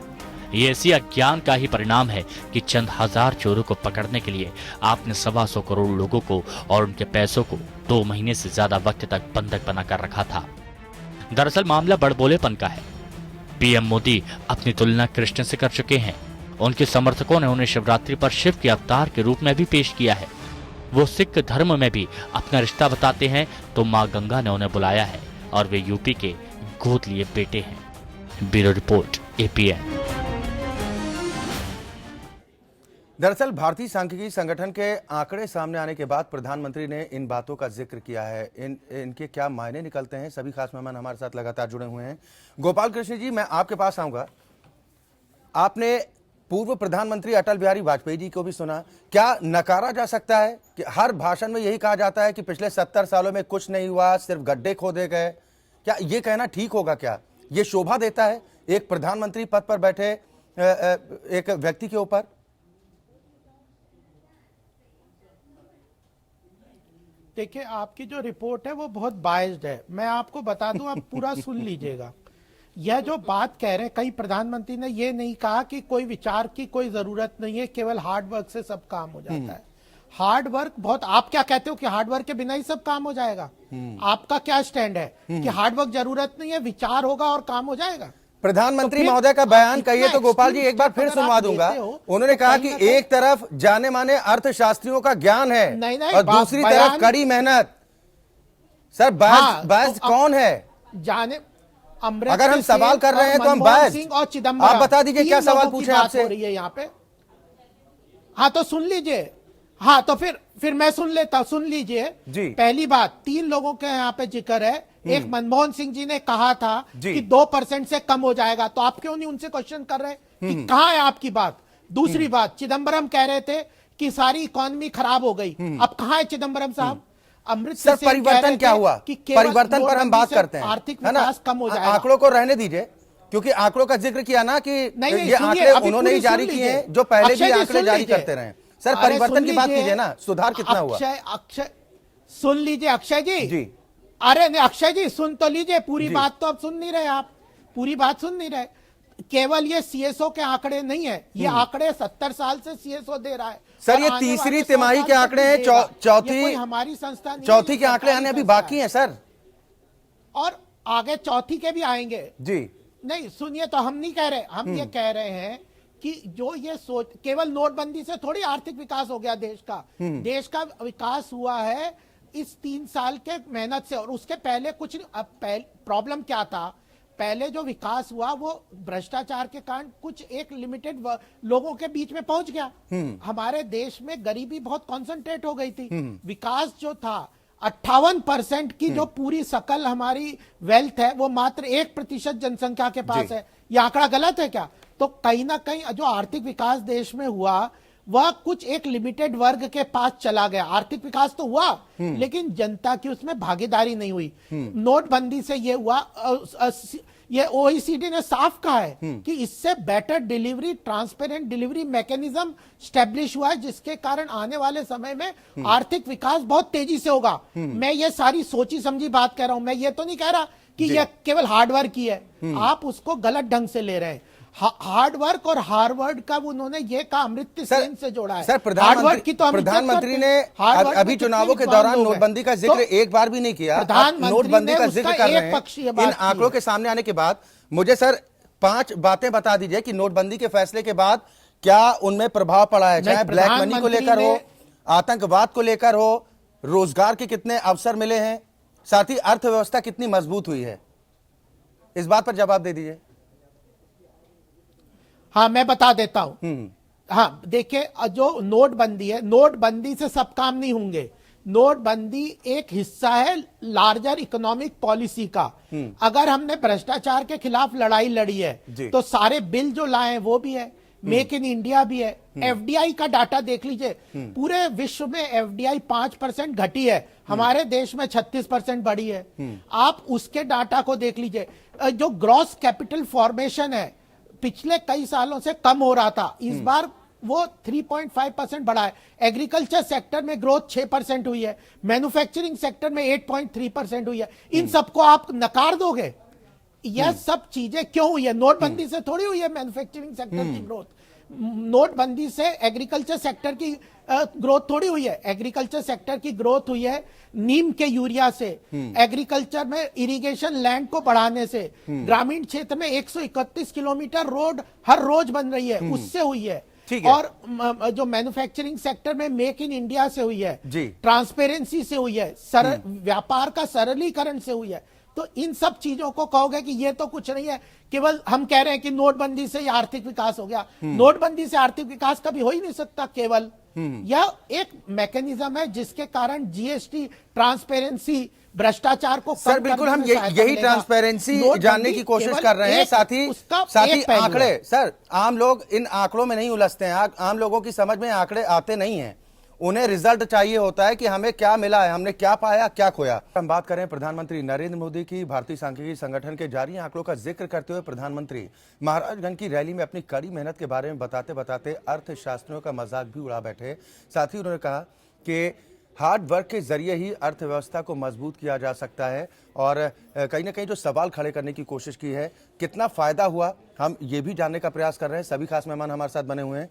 ये इसी अज्ञान का ही परिणाम है कि चंद हजार चोरों को पकड़ने के लिए आपने 125 करोड़ लोगों को और उनके पैसों को 2 महीने से ज्यादा वक्त तक बंधक बनाकर रखा था। दरअसल मामला बड़बोलेपन का है। पीएम मोदी अपनी तुलना कृष्ण से कर चुके हैं। उनके समर्थकों ने उन्हें शिवरात्रि पर शिव के अवतार के रूप में भी पेश किया है। वो सिख धर्म में भी अपना रिश्ता बताते हैं तो मां गंगा ने उन्हें बुलाया है और वे यूपी के गोद लिए बेटे हैं। Bureau report, APN. दरअसल भारतीय सांख्यिकी संगठन के आंकड़े सामने आने के बाद प्रधानमंत्री ने इन बातों का जिक्र किया है। इनके क्या मायने निकलते हैं, सभी खास मेहमान हमारे साथ लगातार जुड़े हुए हैं। गोपाल कृष्ण जी, मैं आपके पास आऊंगा। आपने पूर्व प्रधानमंत्री अटल बिहारी वाजपेयी जी को भी सुना, क्या नकारा जा सकता है कि हर भाषण में यही कहा जाता है कि पिछले 70 सालों में कुछ नहीं हुआ, सिर्फ गड्ढे खोदे गए? क्या ये कहना ठीक होगा? क्या ये शोभा देता है एक प्रधानमंत्री पद पर बैठे एक व्यक्ति के ऊपर? देखिए, आपकी जो रिपोर्ट है वो बहुत बायस्ड है। मैं आपको बता दूं, आप पूरा सुन लीजिएगा। यह जो बात कह रहे हैं, कई प्रधानमंत्री ने ये नहीं कहा कि कोई विचार की कोई जरूरत नहीं है, केवल हार्ड वर्क से सब काम हो जाता है। हार्ड वर्क बहुत, आप क्या कहते हो कि हार्ड वर्क के बिना ही सब काम हो जाएगा? आपका क्या स्टैंड है कि हार्ड वर्क जरूरत नहीं है, विचार होगा और काम हो जाएगा? प्रधानमंत्री महोदय का बयान कहिए तो गोपाल जी एक बार फिर सुनवा दूंगा। उन्होंने कहा कि एक तरफ जाने माने अर्थशास्त्रियों का ज्ञान है और दूसरी तरफ कड़ी मेहनत। सर बायस कौन है? जाने अगर हम सवाल कर रहे हैं तो हम बायस, और चिदम्बरम, आप बता दीजिए क्या सवाल पूछे आपसे हो रही है यहाँ पे। हाँ तो सुन लीजिए। हाँ तो फिर मैं सुन लेता, सुन लीजिए। पहली बात, 3 लोगों के यहाँ पे जिक्र है। एक मनमोहन सिंह जी ने कहा था कि 2% से कम हो जाएगा, तो आप क्यों नहीं उनसे क्वेश्चन कर रहे कि कहाँ है आपकी बात? दूसरी बात, चिदम्बरम कह रहे थे कि सारी इकोनॉमी खराब हो गई, अब कहाँ है चिदम्बरम साहब? सर परिवर्तन क्या हुआ? परिवर्तन पर हम बात करते हैं, आर्थिक विकास कम हो जाएगा। आंकड़ों को रहने दीजिए, क्योंकि आंकड़ों का जिक्र किया ना कि ये आंकड़े उन्होंने ही जारी किए हैं जो पहले भी आंकड़े जारी करते रहे। सर परिवर्तन की बात कीजिए ना, सुधार कितना हुआ? अक्षय सुन लीजिए। अक्षय जी, अरे नहीं अक्षय जी सुन तो लीजिए, पूरी बात तो अब सुन नहीं रहे आप, पूरी बात सुन नहीं रहे। केवल ये सीएसओ के आंकड़े नहीं है, ये आंकड़े 70 साल से सीएसओ दे रहा है। सर ये तीसरी तिमाही के आंकड़े हैं, चौथी हमारी संस्था चौथी के आंकड़े आने अभी बाकी हैं सर, और आगे चौथी के भी आएंगे जी। नहीं सुनिए, तो हम नहीं कह रहे, हम ये कह रहे हैं कि जो ये सोच, केवल नोटबंदी से थोड़ी आर्थिक विकास हो गया देश का। देश का विकास हुआ है इस 3 साल के मेहनत से, और उसके पहले कुछ प्रॉब्लम क्या था? पहले जो विकास हुआ वो भ्रष्टाचार के कारण कुछ एक लिमिटेड लोगों के बीच में पहुंच गया। हमारे देश में गरीबी बहुत कॉन्सेंट्रेट हो गई थी। विकास जो था 58% की जो पूरी सकल हमारी वेल्थ है वो मात्र 1% जनसंख्या के पास है। ये आंकड़ा गलत है क्या? तो कहीं ना कहीं जो आर्थिक विकास देश में हुआ वह कुछ एक लिमिटेड वर्ग के पास चला गया। आर्थिक विकास तो हुआ लेकिन जनता की उसमें भागीदारी नहीं हुई। नोटबंदी से यह हुआ, ये OECD ने साफ कहा है कि इससे better delivery, transparent delivery mechanism establish हुआ है, जिसके कारण आने वाले समय में आर्थिक विकास बहुत तेजी से होगा। मैं ये सारी सोची समझी बात कह रहा हूं, मैं ये तो नहीं कह रहा कि ये केवल हार्डवर्क ही है, आप उसको गलत ढंग से ले रहे हैं। हार्ड वर्क और हार्वर्ड का उन्होंने ये कहा अमृत सेन से जोड़ा है। सर, प्रधानमंत्री ने अभी चुनावों के दौरान नोटबंदी का जिक्र एक बार भी नहीं किया। नोटबंदी का जिक्र कर रहे हैं। इन आंकड़ों के सामने आने के बाद मुझे सर 5 बातें बता दीजिए कि नोटबंदी के फैसले के बाद क्या उनमें प्रभाव पड़ा है, चाहे ब्लैक मनी को लेकर हो, आतंकवाद को लेकर हो, रोजगार के कितने अवसर मिले हैं, साथ ही अर्थव्यवस्था कितनी मजबूत हुई है। इस बात पर जवाब दे दीजिए। हाँ, मैं बता देता हूं। हाँ, देखिए, जो नोटबंदी है, नोटबंदी से सब काम नहीं होंगे। नोटबंदी एक हिस्सा है लार्जर इकोनॉमिक पॉलिसी का। अगर हमने भ्रष्टाचार के खिलाफ लड़ाई लड़ी है तो सारे बिल जो लाए हैं वो भी है, मेक इन इंडिया भी है। एफडीआई का डाटा देख लीजिए, पूरे विश्व में एफडीआई 5% घटी है, हमारे देश में 36% बढ़ी है। आप उसके डाटा को देख लीजिए। जो ग्रॉस कैपिटल फॉर्मेशन है, पिछले कई सालों से कम हो रहा था, इस बार वो 3.5% बढ़ा है। एग्रीकल्चर सेक्टर में ग्रोथ 6% हुई है, मैन्युफैक्चरिंग सेक्टर में 8.3% हुई है। इन सबको आप नकार दोगे? यह सब चीजें क्यों हुई है? नोटबंदी से थोड़ी हुई है मैन्युफैक्चरिंग सेक्टर की ग्रोथ। नोटबंदी से एग्रीकल्चर सेक्टर की ग्रोथ थोड़ी हुई है। एग्रीकल्चर सेक्टर की ग्रोथ हुई है नीम के यूरिया से, एग्रीकल्चर में इरिगेशन लैंड को बढ़ाने से, ग्रामीण क्षेत्र में 131 किलोमीटर रोड हर रोज बन रही है, उससे हुई है। और जो मैन्युफैक्चरिंग सेक्टर में मेक इन इंडिया से हुई है, ट्रांसपेरेंसी से हुई है, व्यापार का सरलीकरण से हुई है। तो इन सब चीजों को कहोगे कि ये तो कुछ नहीं है, केवल हम कह रहे हैं कि नोटबंदी से आर्थिक विकास हो गया। नोटबंदी से आर्थिक विकास कभी हो ही नहीं सकता। केवल यह एक मैकेनिज्म है जिसके कारण जीएसटी, ट्रांसपेरेंसी, भ्रष्टाचार को सर बिल्कुल हम यही ट्रांसपेरेंसी जानने की कोशिश कर रहे हैं। साथ ही आंकड़े, सर आम लोग इन आंकड़ों में नहीं उलझते हैं, आम लोगों की समझ में आंकड़े आते नहीं हैं। उन्हें रिजल्ट चाहिए होता है कि हमें क्या मिला है, हमने क्या पाया, क्या खोया। हम बात करें प्रधानमंत्री नरेंद्र मोदी की। भारतीय सांख्यिकी संगठन के जारी आंकड़ों का जिक्र करते हुए प्रधानमंत्री महाराजगंज की रैली में अपनी कड़ी मेहनत के बारे में बताते बताते अर्थशास्त्रियों का मजाक भी उड़ा बैठे। साथ ही उन्होंने कहा कि हार्ड वर्क के जरिए ही अर्थव्यवस्था को मजबूत किया जा सकता है और कहीं ना कहीं जो सवाल खड़े करने की कोशिश की है, कितना फायदा हुआ, हम ये भी जानने का प्रयास कर रहे हैं। सभी खास मेहमान हमारे साथ बने हुए हैं।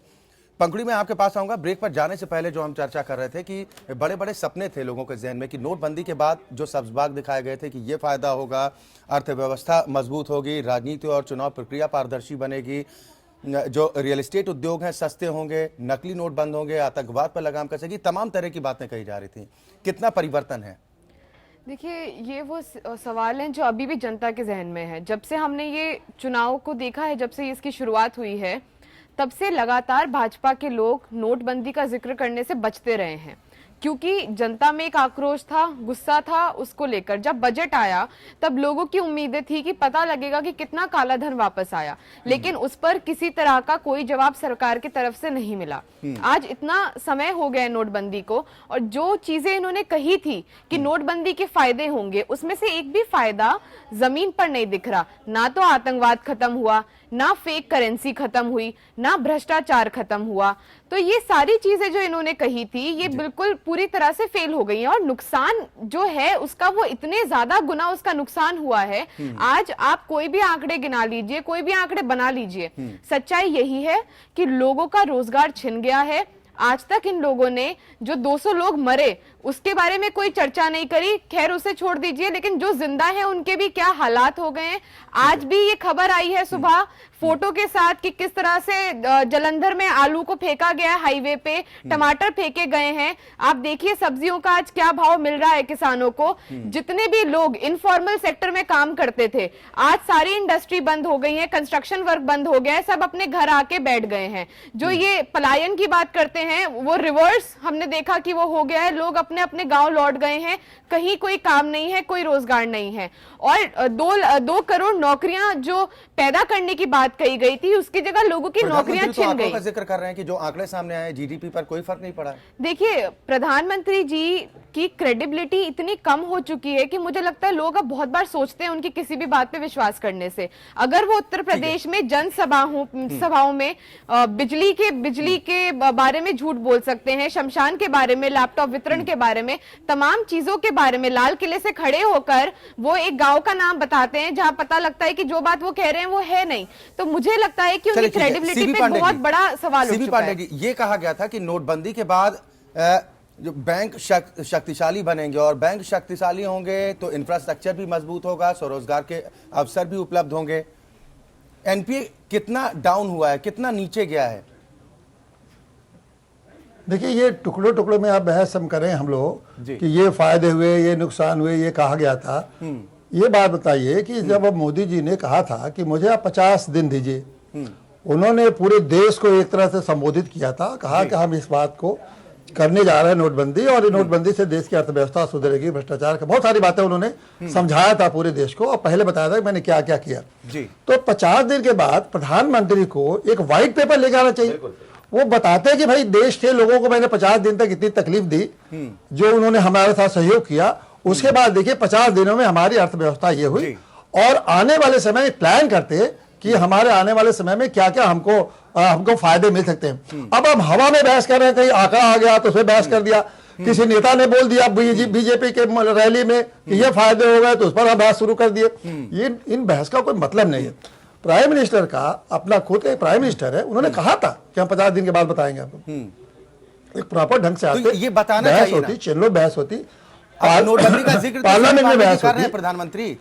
पंखुड़ी में आपके पास आऊंगा। ब्रेक पर जाने से पहले जो हम चर्चा कर रहे थे कि बड़े बड़े सपने थे लोगों के जहन में कि नोटबंदी के बाद जो सब्ज़बाग दिखाए गए थे कि ये फायदा होगा, अर्थव्यवस्था मजबूत होगी, राजनीति और चुनाव प्रक्रिया पारदर्शी बनेगी, जो रियल एस्टेट उद्योग हैं सस्ते होंगे, नकली नोट बंद होंगे, आतंकवाद पर लगाम कसेगी, तमाम तरह की बातें कही जा रही थी। कितना परिवर्तन है? देखिए, ये वो सवाल हैं जो अभी भी जनता के जहन में है। जब से हमने ये चुनाव को देखा है, जब से इसकी शुरुआत हुई है, तब से लगातार भाजपा के लोग नोटबंदी का जिक्र करने से बचते रहे हैं, क्योंकि जनता में एक आक्रोश था, गुस्सा था उसको लेकर। जब बजट आया तब लोगों की उम्मीदें थी कि पता लगेगा कि कितना काला धन वापस आया, लेकिन उस पर किसी तरह का कोई जवाब सरकार की तरफ से नहीं मिला। आज इतना समय हो गया नोटबंदी को, और जो चीजें इन्होंने कही थी कि नोटबंदी के फायदे होंगे, उसमें से एक भी फायदा जमीन पर नहीं दिख रहा। ना तो आतंकवाद खत्म हुआ, ना फेक करेंसी खत्म हुई, ना भ्रष्टाचार खत्म हुआ। तो ये सारी चीजें जो इन्होंने कही थी, ये बिल्कुल पूरी तरह से फेल हो गई हैं, और नुकसान जो है उसका वो इतने ज्यादा गुना उसका नुकसान हुआ है। आज आप कोई भी आंकड़े गिना लीजिए, कोई भी आंकड़े बना लीजिए, सच्चाई यही है कि लोगों का रोजगार छिन गया है। आज तक इन लोगों ने जो 200 लोग मरे उसके बारे में कोई चर्चा नहीं करी, खैर उसे छोड़ दीजिए, लेकिन जो जिंदा है उनके भी क्या हालात हो गए हैं। आज भी ये खबर आई है सुबह फोटो के साथ कि किस तरह से जलंधर में आलू को फेंका गया, हाईवे पे टमाटर फेंके गए हैं। आप देखिए सब्जियों का आज क्या भाव मिल रहा है किसानों को। जितने भी लोग इनफॉर्मल सेक्टर में काम करते थे, आज सारी इंडस्ट्री बंद हो गई है, कंस्ट्रक्शन वर्क बंद हो गया है, सब अपने घर आके बैठ गए हैं। जो ये पलायन की बात करते हैं, वो रिवर्स हमने देखा कि वो हो गया है। लोग अपने अपने गांव लौट गए हैं, कहीं कोई काम नहीं है, कोई रोजगार नहीं है। और 2 करोड़ नौकरियां जो पैदा करने की बात बात कही गई थी, उसकी जगह लोगों की नौकरियां प्रधानमंत्री तो छिन आंकड़ों गई। का जिक्र कर रहे हैं कि जो आंकड़े सामने आए जीडीपी पर कोई फर्क नहीं पड़ा है। देखिए, प्रधानमंत्री जी की क्रेडिबिलिटी इतनी कम हो चुकी है कि मुझे लगता है लोग अब बहुत बार सोचते हैं उनकी किसी भी बात पे विश्वास करने से। अगर वो उत्तर प्रदेश में सभाओं में बिजली के बारे में झूठ बोल सकते हैं, शमशान के बारे में, लैपटॉप वितरण के बारे में, तमाम चीजों के बारे में लाल किले से खड़े होकर वो एक गांव का नाम बताते हैं जहां पता लगता है कि जो बात वो कह रहे हैं वो है नहीं, तो मुझे लगता है कि उनकी क्रेडिबिलिटी पे बहुत बड़ा सवाल उठ चुका है। ये कहा गया था कि नोटबंदी के बाद जो बैंक शक्तिशाली बनेंगे और बैंक शक्तिशाली होंगे तो इंफ्रास्ट्रक्चर भी मजबूत होगा, स्वरोजगार के अवसर भी उपलब्ध होंगे। एनपीए कितना डाउन हुआ है, कितना नीचे गया है? देखिए, ये टुकड़ों टुकड़ों में आप बहस हम करें हम लोग कि ये फायदे हुए, ये नुकसान हुए, ये कहा गया था। ये बात बताइए कि जब अब मोदी जी ने कहा था कि मुझे आप 50 दिन दीजिए, उन्होंने पूरे देश को एक तरह से संबोधित किया था, कहा कि हम इस बात को करने जा रहे हैं नोटबंदी, और नोटबंदी से देश की अर्थव्यवस्था सुधरेगी, भ्रष्टाचार का बहुत सारी बातें उन्होंने समझाया था पूरे देश को, और पहले बताया था कि मैंने क्या क्या किया जी। तो 50 दिन के बाद प्रधानमंत्री को एक व्हाइट पेपर लेकर आना चाहिए। वो बताते हैं कि भाई देश के लोगों को मैंने 50 दिन तक इतनी तकलीफ दी, जो उन्होंने हमारे साथ सहयोग किया, उसके बाद देखिए 50 दिनों में हमारी अर्थव्यवस्था ये हुई, और आने वाले समय प्लान करते कि हमारे आने वाले समय में क्या क्या हमको फायदे मिल सकते हैं। अब हम हवा में बहस कर रहे हैं, कहीं आंकड़ा आ गया तो उसमें बहस कर दिया, किसी नेता ने बोल दिया बीजेपी के रैली में कि ये फायदे हो गए तो उस पर हम बहस शुरू कर दिए। ये इन बहस का कोई मतलब नहीं है। प्राइम मिनिस्टर का अपना खुद एक प्राइम मिनिस्टर है, उन्होंने कहा था कि हम 50 दिन के बाद बताएंगे आपको, एक प्रॉपर ढंग से आते, ये बताना बहस चाहिए होती, चैनलों बहस होती, नोटबंदी का जिक्र पार्लियामेंट में बहस होती, प्रधानमंत्री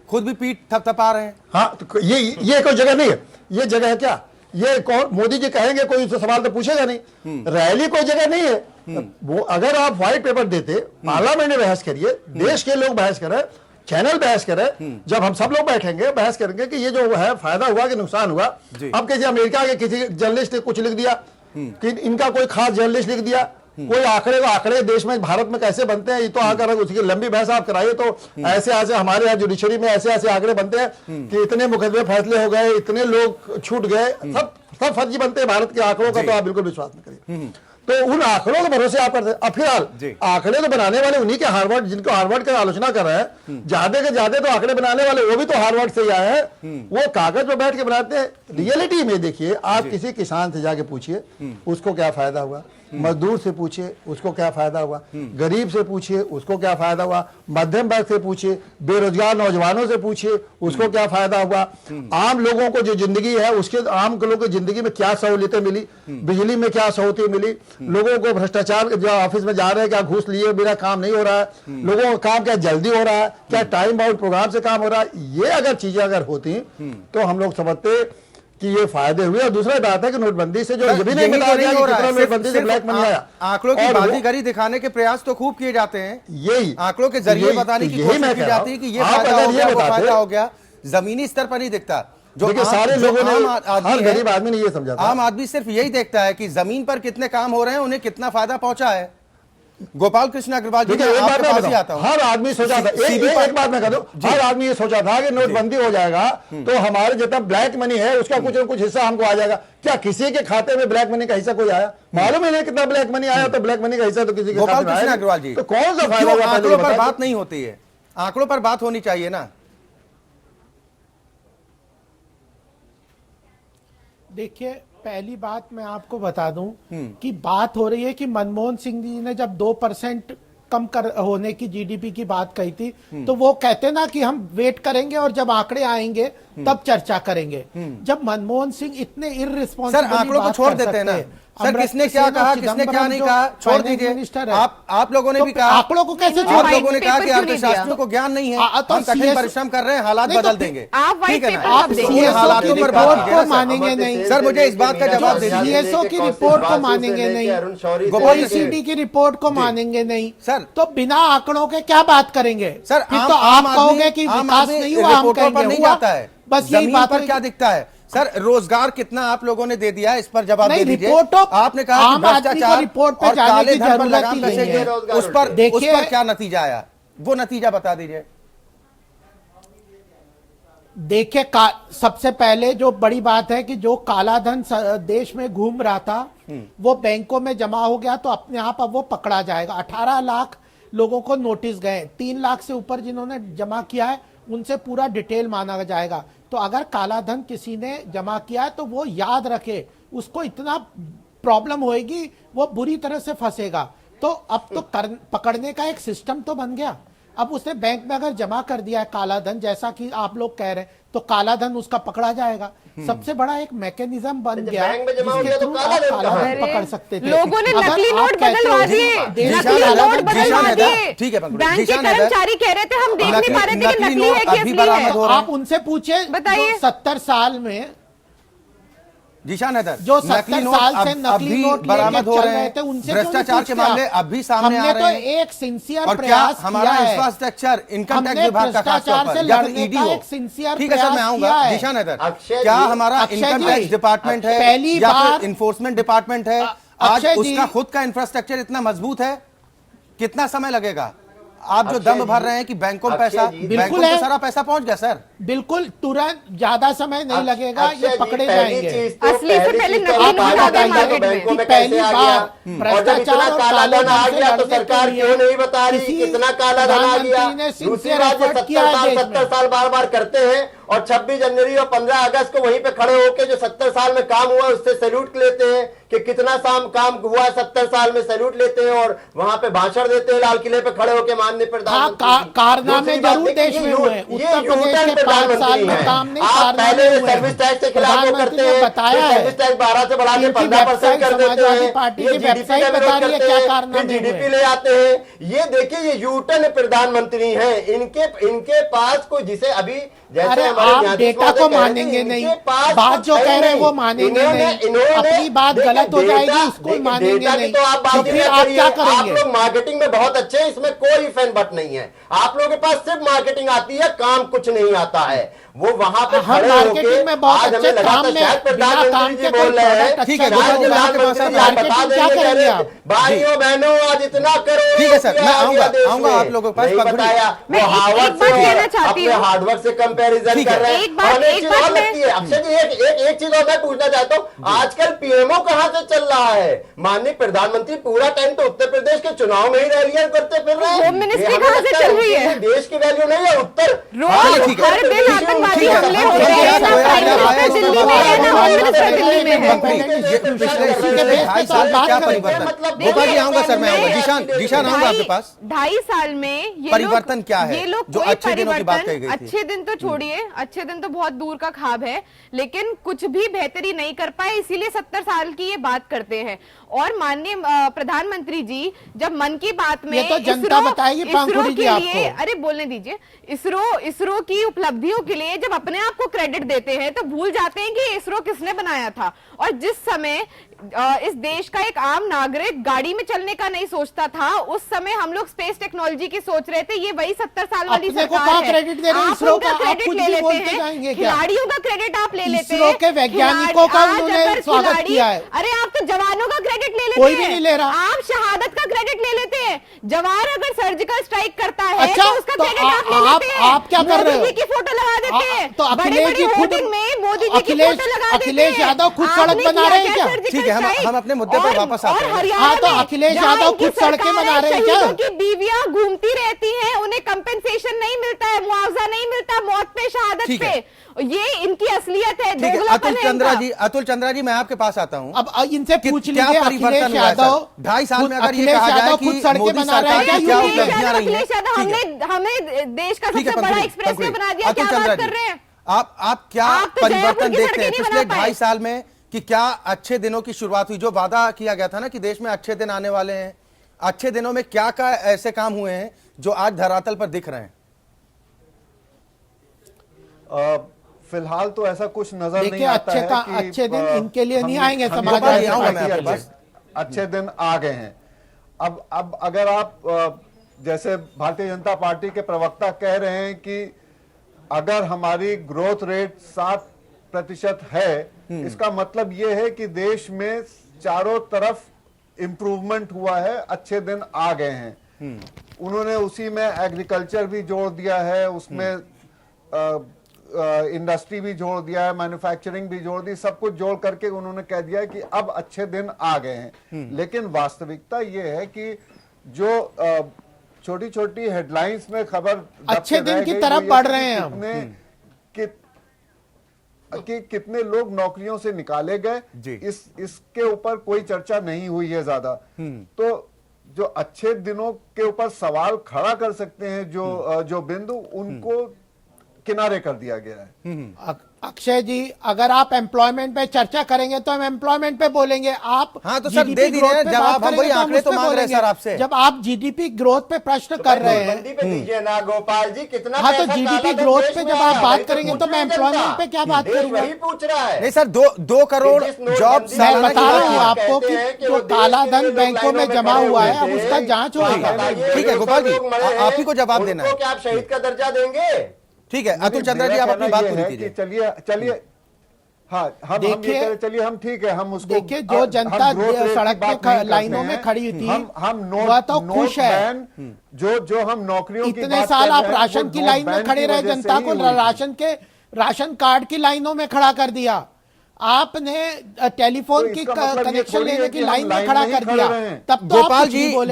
खुद भी पीठ थपथपा रहे हैं। हाँ, तो ये कोई जगह नहीं है, ये जगह है क्या? ये कौन मोदी जी कहेंगे, कोई उससे सवाल तो पूछेगा नहीं। रैली कोई जगह नहीं है। वो अगर आप व्हाइट पेपर देते, पार्लियामेंट में बहस करिए, देश के लोग बहस करें, चैनल बहस करें, जब हम सब लोग बैठेंगे बहस करेंगे कि ये जो है फायदा हुआ कि नुकसान हुआ। अब किसी अमेरिका के किसी जर्नलिस्ट ने कुछ लिख दिया कि इनका कोई खास जर्नलिस्ट लिख दिया, कोई आंकड़े देश में भारत में कैसे बनते हैं, ये तो आकर उसकी लंबी बहस आप कराइए तो ऐसे हमारे यहाँ जुडिशरी में ऐसे आंकड़े बनते हैं कि इतने मुकदमे फैसले हो गए, इतने लोग छूट गए, सब फर्जी बनते हैं भारत के आंकड़ों का, तो आप बिल्कुल विश्वास न करिए। तो उन आंकड़ों के भरोसे आप करते हैं। अब फिलहाल आंकड़े तो बनाने वाले उन्हीं के हार्वर्ड, जिनको हार्वर्ड की आलोचना कर रहे हैं, ज्यादा के ज्यादा तो आंकड़े बनाने वाले वो भी तो हार्वर्ड से ही आए हैं, वो कागज पर बैठ के बनाते हैं। रियलिटी में देखिए, आप किसी किसान से जाके पूछिए उसको क्या फायदा हुआ, मजदूर से पूछिए उसको क्या फायदा हुआ, गरीब से पूछिए उसको क्या फायदा हुआ, मध्यम वर्ग से पूछिए, बेरोजगार नौजवानों से पूछिए उसको क्या फायदा हुआ, आम लोगों को जो जिंदगी है उसके आम लोगों की जिंदगी में क्या सहूलियतें मिली, बिजली में क्या सहूलियतें मिली, लोगों को भ्रष्टाचार, जो ऑफिस में जा रहे हैं क्या घूस लिए बिना काम नहीं हो रहा है, लोगों का काम क्या जल्दी हो रहा है, क्या टाइम बाउंड प्रोग्राम से काम हो रहा है। ये अगर चीजें अगर होती तो हम लोग समझते कि ये फायदे हुए। और दूसरा बात है कि नोटबंदी से जो ये भी नहीं बता रहा कि कितना नोटबंदी से ब्लैक मनी आया। आंकड़ों की बाजीगरी दिखाने के प्रयास तो खूब किए जाते हैं, यही आंकड़ों के जरिए बताने की कोशिश की जाती है कि ये फायदा हो गया, वो फायदा हो गया, जमीनी स्तर पर नहीं दिखता। जो सारे लोगों ने, हर गरीब आदमी ने ये समझा, आम आदमी सिर्फ यही देखता है कि जमीन पर कितने काम हो रहे हैं, उन्हें कितना फायदा पहुंचा है। गोपाल कृष्ण अग्रवाल जी, आपके पास ही आता हूं। हर आदमी सोचा था, एक बात मैं कह दूं, हर आदमी ये सोचा था कि नोटबंदी हो जाएगा तो हमारे जितना ब्लैक मनी है उसका कुछ न कुछ हिस्सा हमको आ जाएगा। क्या किसी के खाते में ब्लैक मनी का हिस्सा कोई आया? मालूम ही नहीं कितना ब्लैक मनी आया, तो ब्लैक मनी का हिस्सा तो किसी के गोपाल कृष्ण अग्रवाल जी, तो कौन सा फायदा हुआ? आंकड़ों पर बात नहीं होती है, आंकड़ों पर बात होनी चाहिए ना। देखिए, पहली बात मैं आपको बता दूं कि बात हो रही है कि मनमोहन सिंह जी ने जब 2% कम होने की जीडीपी की बात कही थी, तो वो कहते ना कि हम वेट करेंगे और जब आंकड़े आएंगे तब चर्चा करेंगे। जब मनमोहन सिंह इतने इररिस्पॉन्सिबल, सर आंकड़ों को छोड़ देते हैं ना सर, किसने क्या कहा किसने क्या नहीं कहा छोड़ दीजिए। आप लोगों ने भी कहा, आंकड़ों को कैसे आप लोगों ने कहा कि अर्थशास्त्रियों को ज्ञान नहीं है, हम कठिन परिश्रम कर रहे हैं, हालात बदल देंगे। ठीक है, आप हालातों पर बात को मानेंगे नहीं सर, मुझे इस बात का जवाब दीजिए। सीएसओ की रिपोर्ट को मानेंगे नहीं, ओईसीडी की रिपोर्ट को मानेंगे नहीं सर, तो बिना आंकड़ों के क्या बात करेंगे सर? तो आप कहोगे कि विकास नहीं हुआ, हम कहेंगे नहीं जाता है, बस यही बात पर क्या दिखता है सर? रोजगार कितना आप लोगों ने दे दिया, इस पर जवाब दे दीजिए। रिपोर्ट आपने कहा कि भ्रष्टाचार रिपोर्ट पे और जाने काले की धन पर जरूरत लगाम ही नहीं कसेंगे, है। उस पर क्या नतीजा आया, वो नतीजा बता दीजिए। देखिए सबसे पहले जो बड़ी बात है कि जो काला धन देश में घूम रहा था वो बैंकों में जमा हो गया, तो अपने आप अब वो पकड़ा जाएगा। 18 लाख लोगों को नोटिस गए, 3 लाख से ऊपर जिन्होंने जमा किया है उनसे पूरा डिटेल माना जाएगा। तो अगर काला धन किसी ने जमा किया है तो वो याद रखे, उसको इतना प्रॉब्लम होएगी, वो बुरी तरह से फंसेगा। तो अब तो पकड़ने का एक सिस्टम तो बन गया। अब उसने बैंक में अगर जमा कर दिया है काला धन, जैसा कि आप लोग कह रहे हैं, तो काला धन उसका पकड़ा जाएगा। सबसे बड़ा एक मैकेनिज्म बन गया जिसके थ्रू आप काला धन पकड़ सकते थे। लोगों ने नकली नोट बदलवा दिए, नकली नोट बदलवा दिए। ठीक है, बैंक के कर्मचारी कह रहे थे हम देख नहीं पा रहे थे कि नकली है कि असली है। आप उनसे पूछे, बताइए। 70 साल में जीशान हैदर, जो 70 साल से नकली नोट बरामद हो रहे थे, उनसे भ्रष्टाचार के मामले अब भी सामने आ रहे हैं। हमने तो एक सिंसियर और क्या प्रयास हमारा किया है। इंफ्रास्ट्रक्चर इनकम टैक्स विभाग का भ्रष्टाचार से लड़ने का एक सिंसियर ठीक है सर, मैं आऊंगा। जीशान हैदर, क्या हमारा इनकम टैक्स डिपार्टमेंट है पहली या बार फिर इन्फोर्समेंट डिपार्टमेंट है, आज उसका खुद का इंफ्रास्ट्रक्चर इतना मजबूत है? कितना समय लगेगा? आप जो दम भर रहे हैं कि बैंकों में पैसा, बैंकों में सारा पैसा पहुंच गया सर, बिल्कुल तुरंत, ज्यादा समय नहीं लगेगा, ये पकड़े जाएंगे। असली से पहले नकली नोट आ गए मार्केट में। पहली बार भ्रष्टाचार और काला आ गया तो सरकार क्यों नहीं बता रही कितना काला धन आ गया? दूसरी बात, 70 साल बार बार करते हैं और 26 जनवरी और 15 अगस्त को वहीं पे खड़े होकर जो 70 साल में काम हुआ उससे सैल्यूट लेते हैं कि कितना काम हुआ 70 साल में, सैल्यूट लेते हैं और वहां पे भाषण देते हैं लाल किले पे खड़े होकर माननीय प्रधानमंत्री। कारनामे जरूर देश में हुए, उत्तर प्रदेश के 5 साल में काम नहीं, आप पहले सर्विस टैक्स के खिलाफ वो करते हैं, सर्विस टैक्स 12 से बढ़ा के 15% कर देते हैं, ये जीडीपी का विरोध करते हैं, फिर जीडीपी ले आते हैं। ये देखिए, ये यूटर्न प्रधानमंत्री हैं, इनके पास कोई, जिसे अभी अरे आप डेटा को मानेंगे नहीं, बात जो कह रहे हैं वो मानेंगे नहीं, अपनी बात गलत हो जाएगी उसको मानेंगे नहीं, तो आप बात फिर आप क्या करेंगे? आप लोग मार्केटिंग में बहुत अच्छे हैं, इसमें कोई फैन बट नहीं है। आप लोगों के पास सिर्फ मार्केटिंग आती है, काम कुछ नहीं आता है। वो वहां पे खड़े मार्केटिंग में बहुत अच्छे काम में बिना काम के बोल रहे हैं। ठीक है, भाइयों बहनों, आज इतना करो। ठीक है सर, मैं आऊंगा आप लोगों के पास। बताया वो अपने हार्डवर्क से कंपैरिजन कर रहे हैं। और एक चीज और लगती है अक्षय जी, एक चीज और मैं पूछना चाहता हूँ, आजकल पीएमओ कहाँ से चल रहा है? माननीय प्रधानमंत्री पूरा टाइम तो उत्तर प्रदेश के चुनाव में ही रैलियां करते फिर रहे हैं। होम मिनिस्ट्री कहाँ से चल रही है? देश की वैल्यू नहीं है उत्तर। हर दिन आतंकवादी हमले हो रहे हैं, ना प्राइम मिनिस्टर दिल्ली में है, ना होम मिनिस्टर दिल्ली में है। पिछले 2.5 साल में क्या परिवर्तन? गोपाल जी आऊंगा सर, मैं आऊंगा। जीशान आऊंगा आपके पास। 2.5 साल में ये परिवर्तन क्या है? ये लोग जो कोई अच्छे दिनों की बात कही गई थी। अच्छे दिन तो छोड़िए, अच्छे दिन तो बहुत दूर का ख्वाब है, लेकिन कुछ भी बेहतरी नहीं कर पाए, इसीलिए 70 साल की ये बात करते हैं। और माननीय प्रधानमंत्री जी जब मन की बात में ये तो जनता बताएगी पांखुड़ी जी आपको। अरे बोलने दीजिए, इसरो की उपलब्धियों के लिए जब अपने आप को क्रेडिट देते हैं तो भूल जाते हैं कि इसरो किसने बनाया था। और जिस समय इस देश का एक आम नागरिक गाड़ी में चलने का नहीं सोचता था, उस समय हम लोग स्पेस टेक्नोलॉजी की सोच रहे थे। ये वही 70 साल वाली सरकार है। क्रेडिट दे रहे हैं इसरो का, क्रेडिट ले लेते हैं, खिलाड़ियों का क्रेडिट आप ले लेते हैं, इसरो के वैज्ञानिकों का उन्होंने स्वागत किया है। अरे आप तो जवानों का क्रेडिट ले लेते कोई भी नहीं ले रहा। आप शहादत का क्रेडिट ले लेते हैं। जवान अगर सर्जिकल स्ट्राइक करता है अच्छा, तो उसका क्रेडिट आप ले लेते हैं। आप क्या कर रहे हो? मोदी जी की फोटो लगा देते हैं, तो अखिलेश जी खुद में मोदी जी की फोटो लगा देते हैं। अखिलेश यादव खुद सड़क बना रहे हैं क्या? ठीक है, हम अपने मुद्दे पर वापस आते हैं। हाँ, तो अखिलेश यादव खुद सड़कें बना रहे हैं क्या? की बीवियां घूमती रहती हैं, उन्हें कंपेंसेशन नहीं मिलता है, मुआवजा नहीं मिलता मौत पे, शहादत पे। ये इनकी असलियत है। अतुल चंद्रा जी, मैं आपके पास आता हूँ। अब इनसे पूछ लीजिए, अखिलेश यादव 2.5 साल में अगर ये कहा जाए कि मोदी सरकार की क्या उपलब्धियां रही हैं, हमें देश का सबसे बड़ा एक्सप्रेसवे बना दिया, क्या बात कर रहे हैं आप क्या परिवर्तन देखते हैं पिछले 2.5 साल में? कि क्या अच्छे दिनों की शुरुआत हुई? जो वादा किया गया था ना कि देश में अच्छे दिन आने वाले हैं, अच्छे दिनों में क्या ऐसे काम हुए हैं जो आज धरातल पर दिख रहे हैं? फिलहाल तो ऐसा कुछ नजर नहीं आता है कि अच्छे दिन इनके लिए नहीं आएंगे, अच्छे दिन आ गए हैं। अब अगर आप जैसे भारतीय जनता पार्टी के प्रवक्ता कह रहे हैं कि अगर हमारी ग्रोथ रेट 7% है, इसका मतलब यह है कि देश में चारों तरफ इंप्रूवमेंट हुआ है, अच्छे दिन आ गए हैं। उन्होंने उसी में एग्रीकल्चर भी जोड़ दिया है, उसमें इंडस्ट्री भी जोड़ दिया है, मैन्युफैक्चरिंग भी जोड़ दी, सब कुछ जोड़ करके उन्होंने कह दिया है कि अब अच्छे दिन आ गए हैं। लेकिन वास्तविकता ये है कि जो छोटी छोटी हेडलाइंस में खबर अच्छे दिन की तरफ बढ़ रहे हैं हम। कितने लोग नौकरियों से निकाले गए, इसके ऊपर कोई चर्चा नहीं हुई है ज्यादा। तो जो अच्छे दिनों के ऊपर सवाल खड़ा कर सकते हैं जो बिंदु, उनको किनारे कर दिया गया है। अक्षय जी, अगर आप एम्प्लॉयमेंट पे चर्चा करेंगे तो हम एम्प्लॉयमेंट पे बोलेंगे। आप हाँ, तो सर दे दीजिए जवाब, हम वही आंकड़े तो मांग रहे हैं सर आपसे। जब आप जीडीपी ग्रोथ पे प्रश्न कर रहे हैं, पे दीजिए ना गोपाल जी, कितना हाँ, तो पैसा जीडीपी काला धन ग्रोथ देश पे में जब आया आप है, बात तो करेंगे तो मैं पूछना एम्प्लॉयमेंट पे क्या बात देश करूंगा? वही पूछ रहा है। नहीं सर, 2 करोड़ जॉब मैं बता रहा हूँ आपको कि जो काला धन बैंकों में जमा हुआ है, अब उसका जांच होगा। ठीक है गोपाल जी, आप ही को जवाब देना है। क्या आप शहीद का दर्जा देंगे? ठीक है अतुल चंद्रा जी, आप अपनी बात पूरी कीजिए। चलिए हाँ, हम देखिए, चलिए हम ठीक है, हम उसको देखिए जो जनता सड़क पे लाइनों में खड़ी थी, हम वह तो खुश है। जो हम नौकरियों की इतने बात साल कर आप रहे हैं, राशन वो की लाइन में नोट खड़े बैन रहे, की वजह जनता से को ही हुई है। राशन कार्ड की लाइनों में खड़ा कर दिया। आपने टेलीफोन तो की इसका मतलब ये कनेक्शन थोड़ी है लेने कि की हम लाइन में लाइन खड़ा में ही कर खड़े दिया, रहे हैं। तब तो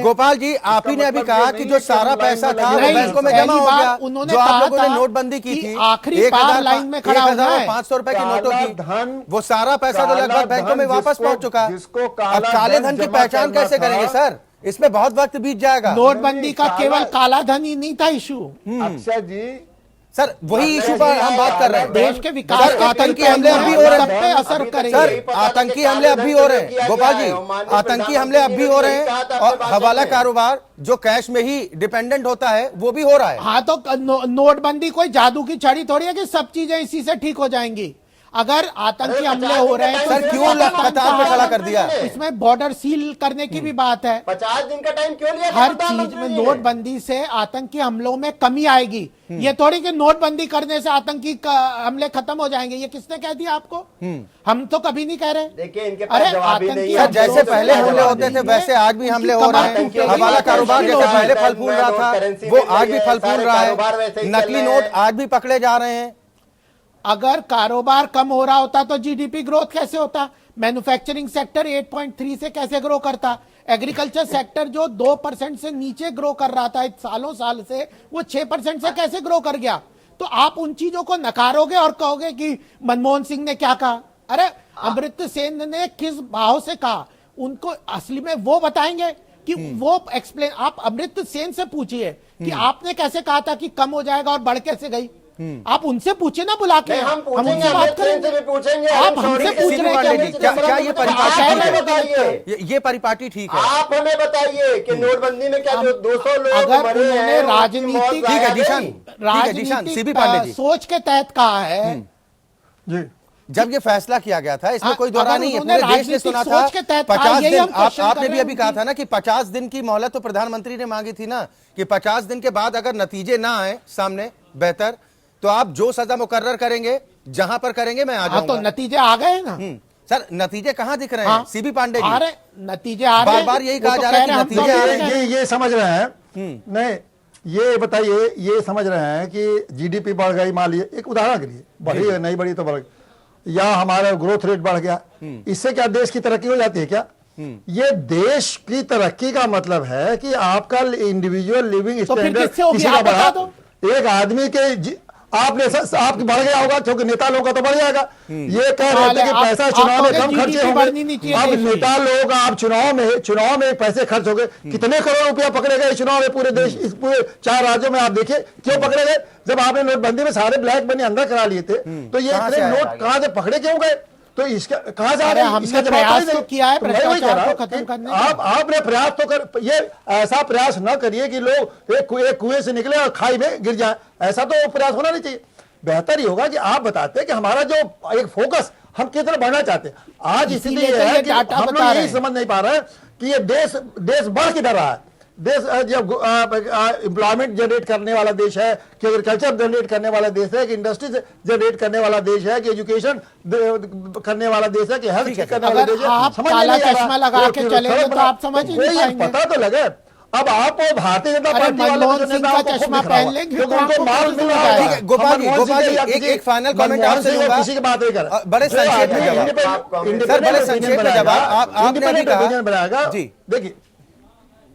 गोपाल जी, आप ही ने अभी कहा कि जो सारा पैसा था वो बैंकों में जमा हो गया, उन्होंने जो आप कहा लोगों ने था नोटबंदी की कि थी, आखिरी बार लाइन में खड़ा होना है। 500 रुपए की नोटों काला की, धन, वो सारा पैसा तो लगभग बैंकों में वापस पहुंच चुका। जिसको अब काला काले धन धन की जमा पहचान करना कैसे था। करेंगे सर? इसमें बहुत वक्त बीत जाएगा। नोटबंदी का केवल काला धन ही नहीं था इशू। अक्षय जी, सर वही इशू पर हम बात कर रहे हैं। देश के विकास सर, आतंकी हमले अब भी हो रहे सब पे हैं। असर करेंगे। सर आतंकी हमले अब भी हो रहे हैं गोपाल जी, आतंकी हमले अब भी हो रहे हैं, और हवाला कारोबार जो कैश में ही डिपेंडेंट होता है वो भी हो रहा है। हाँ, तो नोटबंदी कोई जादू की छड़ी थोड़ी है कि सब चीजें इसी से ठीक हो जाएंगी। अगर आतंकी हमले हो रहे हैं, सर क्यों कतार में खड़ा कर दिया? इसमें बॉर्डर सील करने की भी बात है। 50 दिन का टाइम क्यों लिया? हर चीज में नोटबंदी से आतंकी हमलों में कमी आएगी। ये थोड़ी कि नोटबंदी करने से आतंकी हमले खत्म हो जाएंगे। ये किसने कह दिया आपको? हम तो कभी नहीं कह रहे। देखिए इनके अरे पास जवाब ही नहीं सर है। जैसे पहले हमले होते थे वैसे आज भी हमले हो रहे हैं। हवाला कारोबार जैसे पहले फल फूल रहा था वो आज भी फल फूल रहा है। नकली नोट आज भी पकड़े जा रहे हैं। अगर कारोबार कम हो रहा होता तो जीडीपी ग्रोथ कैसे होता? मैन्युफैक्चरिंग सेक्टर 8.3 से कैसे ग्रो करता? एग्रीकल्चर सेक्टर जो 2% से नीचे ग्रो कर रहा था सालों साल से, वो 6% से कैसे ग्रो कर गया? तो आप उन चीजों को नकारोगे और कहोगे कि मनमोहन सिंह ने क्या कहा? अरे अमृत सेन ने किस भाव से कहा, उनको असली में वो बताएंगे कि वो एक्सप्लेन। आप अमृत सेन से पूछिए कि आपने कैसे कहा था कि कम हो जाएगा और बढ़ कैसे गई। आप उनसे पूछे ना बुला के, हम पूछेंगे, उनसे बात करेंगे। आप हमसे पूछ रहे हैं क्या ये परिपाटी ये परिपाटी ठीक है? आप हमें बताइए कि नोटबंदी में क्या जो 200 लोग अगर मरे हैं, उन्होंने उनकी राजनीतिक मौत जाया राजनीतिक सीबी पांडे जी सोच के तहत कहा है जी, जब ये फैसला किया गया था इसमें कोई दोहरा नहीं है, पूरे देश ने सुना था। सोच के तहत 50 यही दिन, हम क्वेश्चन आपने कर भी रहे अभी कहा था ना कि 50 दिन की मोहलत तो प्रधानमंत्री ने मांगी थी ना, कि 50 दिन के बाद अगर नतीजे ना आए सामने बेहतर तो आप जो सजा मुकर्रर करेंगे जहां पर करेंगे मैं आ जाऊंगा। तो नतीजे आ गए ना सर, नतीजे कहां दिख रहे हैं? सीबी पांडे जी, अरे नतीजे आ रहे हैं, बार-बार यही कहा वो तो जा रहा है कह कि हम तो नतीजे आ अभी रहे हैं। ये समझ रहे हैं नहीं, ये बताइए, ये समझ रहे हैं कि जीडीपी बढ़ गई, मान लीजिए एक उदाहरण के लिए, बढ़ी है नहीं बढ़ी तो बढ़ गई, या हमारा ग्रोथ रेट बढ़ गया, इससे क्या देश की तरक्की हो जाती है क्या? ये देश की तरक्की का मतलब है कि आपका इंडिविजुअल लिविंग तो फिर स्टैंडर्ड किससे होगी? किसी का आप बता बढ़ा। दो। एक आदमी के आपने आपकी बढ़ गया होगा क्योंकि नेता लोगों का तो बढ़ जाएगा। ये कह रहे थे कि पैसा चुनाव में कम खर्चे होंगे, अब नेता लोग आप चुनाव में पैसे खर्च हो गए, कितने करोड़ रुपया पकड़े गए चुनाव में पूरे देश, इस पूरे 4 राज्यों में। आप देखिए क्यों पकड़े गए? जब आपने नोटबंदी में सारे ब्लैक मनी अंदर करा लिए थे, तो ये इतने नोट कहां से पकड़े क्यों गए? तो इसका कहां जा रहे हैं? हमने प्रयास तो किया है भ्रष्टाचार को खत्म करने का। आपने प्रयास तो कर, ये ऐसा प्रयास न करिए कि लोग एक कुएं से निकले और खाई में गिर जाए, ऐसा तो प्रयास होना नहीं चाहिए। बेहतर ही होगा कि आप बताते हैं कि हमारा जो एक फोकस हम किस तरह बढ़ना चाहते हैं। आज स्थिति ये है कि हम लोग यही समझ नहीं पा रहे हैं कि ये देश बढ़ किधर रहा है। देश जब एम्प्लॉयमेंट जनरेट करने वाला देश है, कि एग्रीकल्चर जनरेट करने वाला देश है, कि इंडस्ट्री जनरेट करने वाला देश है, कि एजुकेशन करने वाला देश है, कि हेल्थ करने वाला देश है, आप काला चश्मा लगा के चले तो आप समझ ही नहीं पाएंगे। पता तो लगे। अब आप वो भारतीय जनता अरे पार्टी वाले मनमोहन जो सिंह नेता का आपको खूब चश्मा दिख रहा पहन होगा, लेंगे क्योंकि तो उनको आपको माल कैसे मिल रहा समझ है। आएगा? ठीक है, गोपाल जी, मनमोहन सिंह या एक फाइनल कमेंट आपसे लूंगा। किसी की बात नहीं कर रहा। बड़े संक्षेप में जवाब। सर, बड़े संक्षेप में जवाब। आपने अभी कहा जी देखिए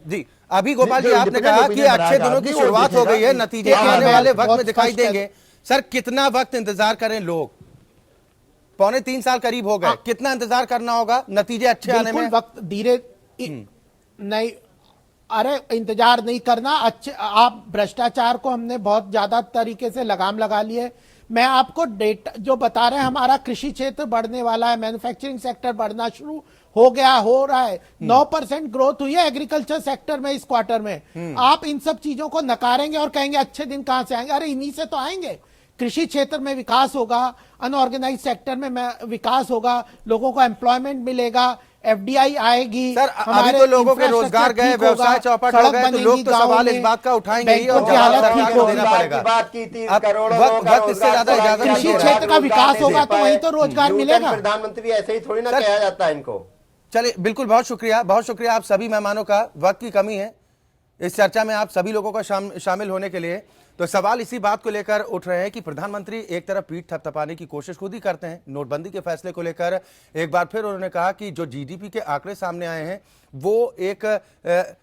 जी, अभी गोपाल जी जो आपने independent कहा कि opinion अच्छे बनाएगा दिनों की आदमी, वो शुरुआत हो गई है, देखेगा नतीजे कि आने मैं वाले वक्त बहुत में दिखाई स्पष्ट है। देंगे। सर, कितना वक्त इंतजार करें लोग? 2.25 साल करीब हो गए, कितना इंतजार करना होगा नतीजे अच्छे आने बिल्कुल में? वक्त धीरे नहीं, अरे इंतजार नहीं करना। अच्छे आप भ्रष्टाचार को हमने बहुत ज्यादा तरीके से लगाम लगा ली है। मैं आपको डेटा जो बता रहे हैं, हमारा कृषि क्षेत्र बढ़ने वाला है, मैन्युफैक्चरिंग सेक्टर बढ़ना शुरू हो गया, हो रहा है। 9% ग्रोथ हुई है एग्रीकल्चर सेक्टर में इस क्वार्टर में। आप इन सब चीजों को नकारेंगे और कहेंगे अच्छे दिन कहां से आएंगे? अरे इन्हीं से तो आएंगे। कृषि क्षेत्र में विकास होगा, अनऑर्गेनाइज सेक्टर में विकास होगा, लोगों को एम्प्लॉयमेंट मिलेगा, एफडीआई आएगी। सर, अभी तो लोगों के रोजगार गए, व्यवसाय चौपट हो गए, तो लोग तो सवाल इस बात का उठाएंगे ही और जवाब सरकार को देना पड़ेगा। बात की थी, अब करोड़ों वक्त- लोगों का वक्त इससे ज्यादा रोजगार इजाजत नहीं कृषि दे रहा। क्षेत्र का विकास होगा तो वहीं तो रोजगार न्यूटन मिलेगा। प्रधानमंत्री ऐसे ही थोड़ी ना सर- कहा जाता है इनको। चलिए, बिल्कुल, बहुत शुक्रिया आप सभी मेहमानों का। वक्त की कमी है, इस चर्चा में आप सभी लोगों का शामिल होने के लिए। तो सवाल इसी बात को लेकर उठ रहे हैं कि प्रधानमंत्री एक तरफ पीठ थपथपाने की कोशिश खुद ही करते हैं। नोटबंदी के फैसले को लेकर एक बार फिर उन्होंने कहा कि जो जीडीपी के आंकड़े सामने आए हैं वो एक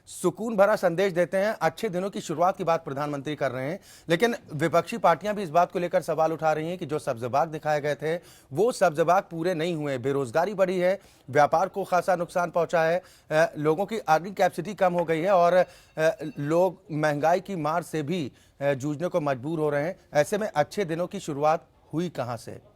सुकून भरा संदेश देते हैं, अच्छे दिनों की शुरुआत की बात प्रधानमंत्री कर रहे हैं। लेकिन विपक्षी पार्टियां भी इस बात को लेकर सवाल उठा रही हैं कि जो सब्जबाग दिखाए गए थे वो सब्जबाग पूरे नहीं हुए। बेरोजगारी बढ़ी है, व्यापार को खासा नुकसान पहुंचा है, लोगों की अर्निंग कैपेसिटी कम हो गई है और लोग महंगाई की मार से भी जूझने को मजबूर हो रहे हैं। ऐसे में अच्छे दिनों की शुरुआत हुई कहां से?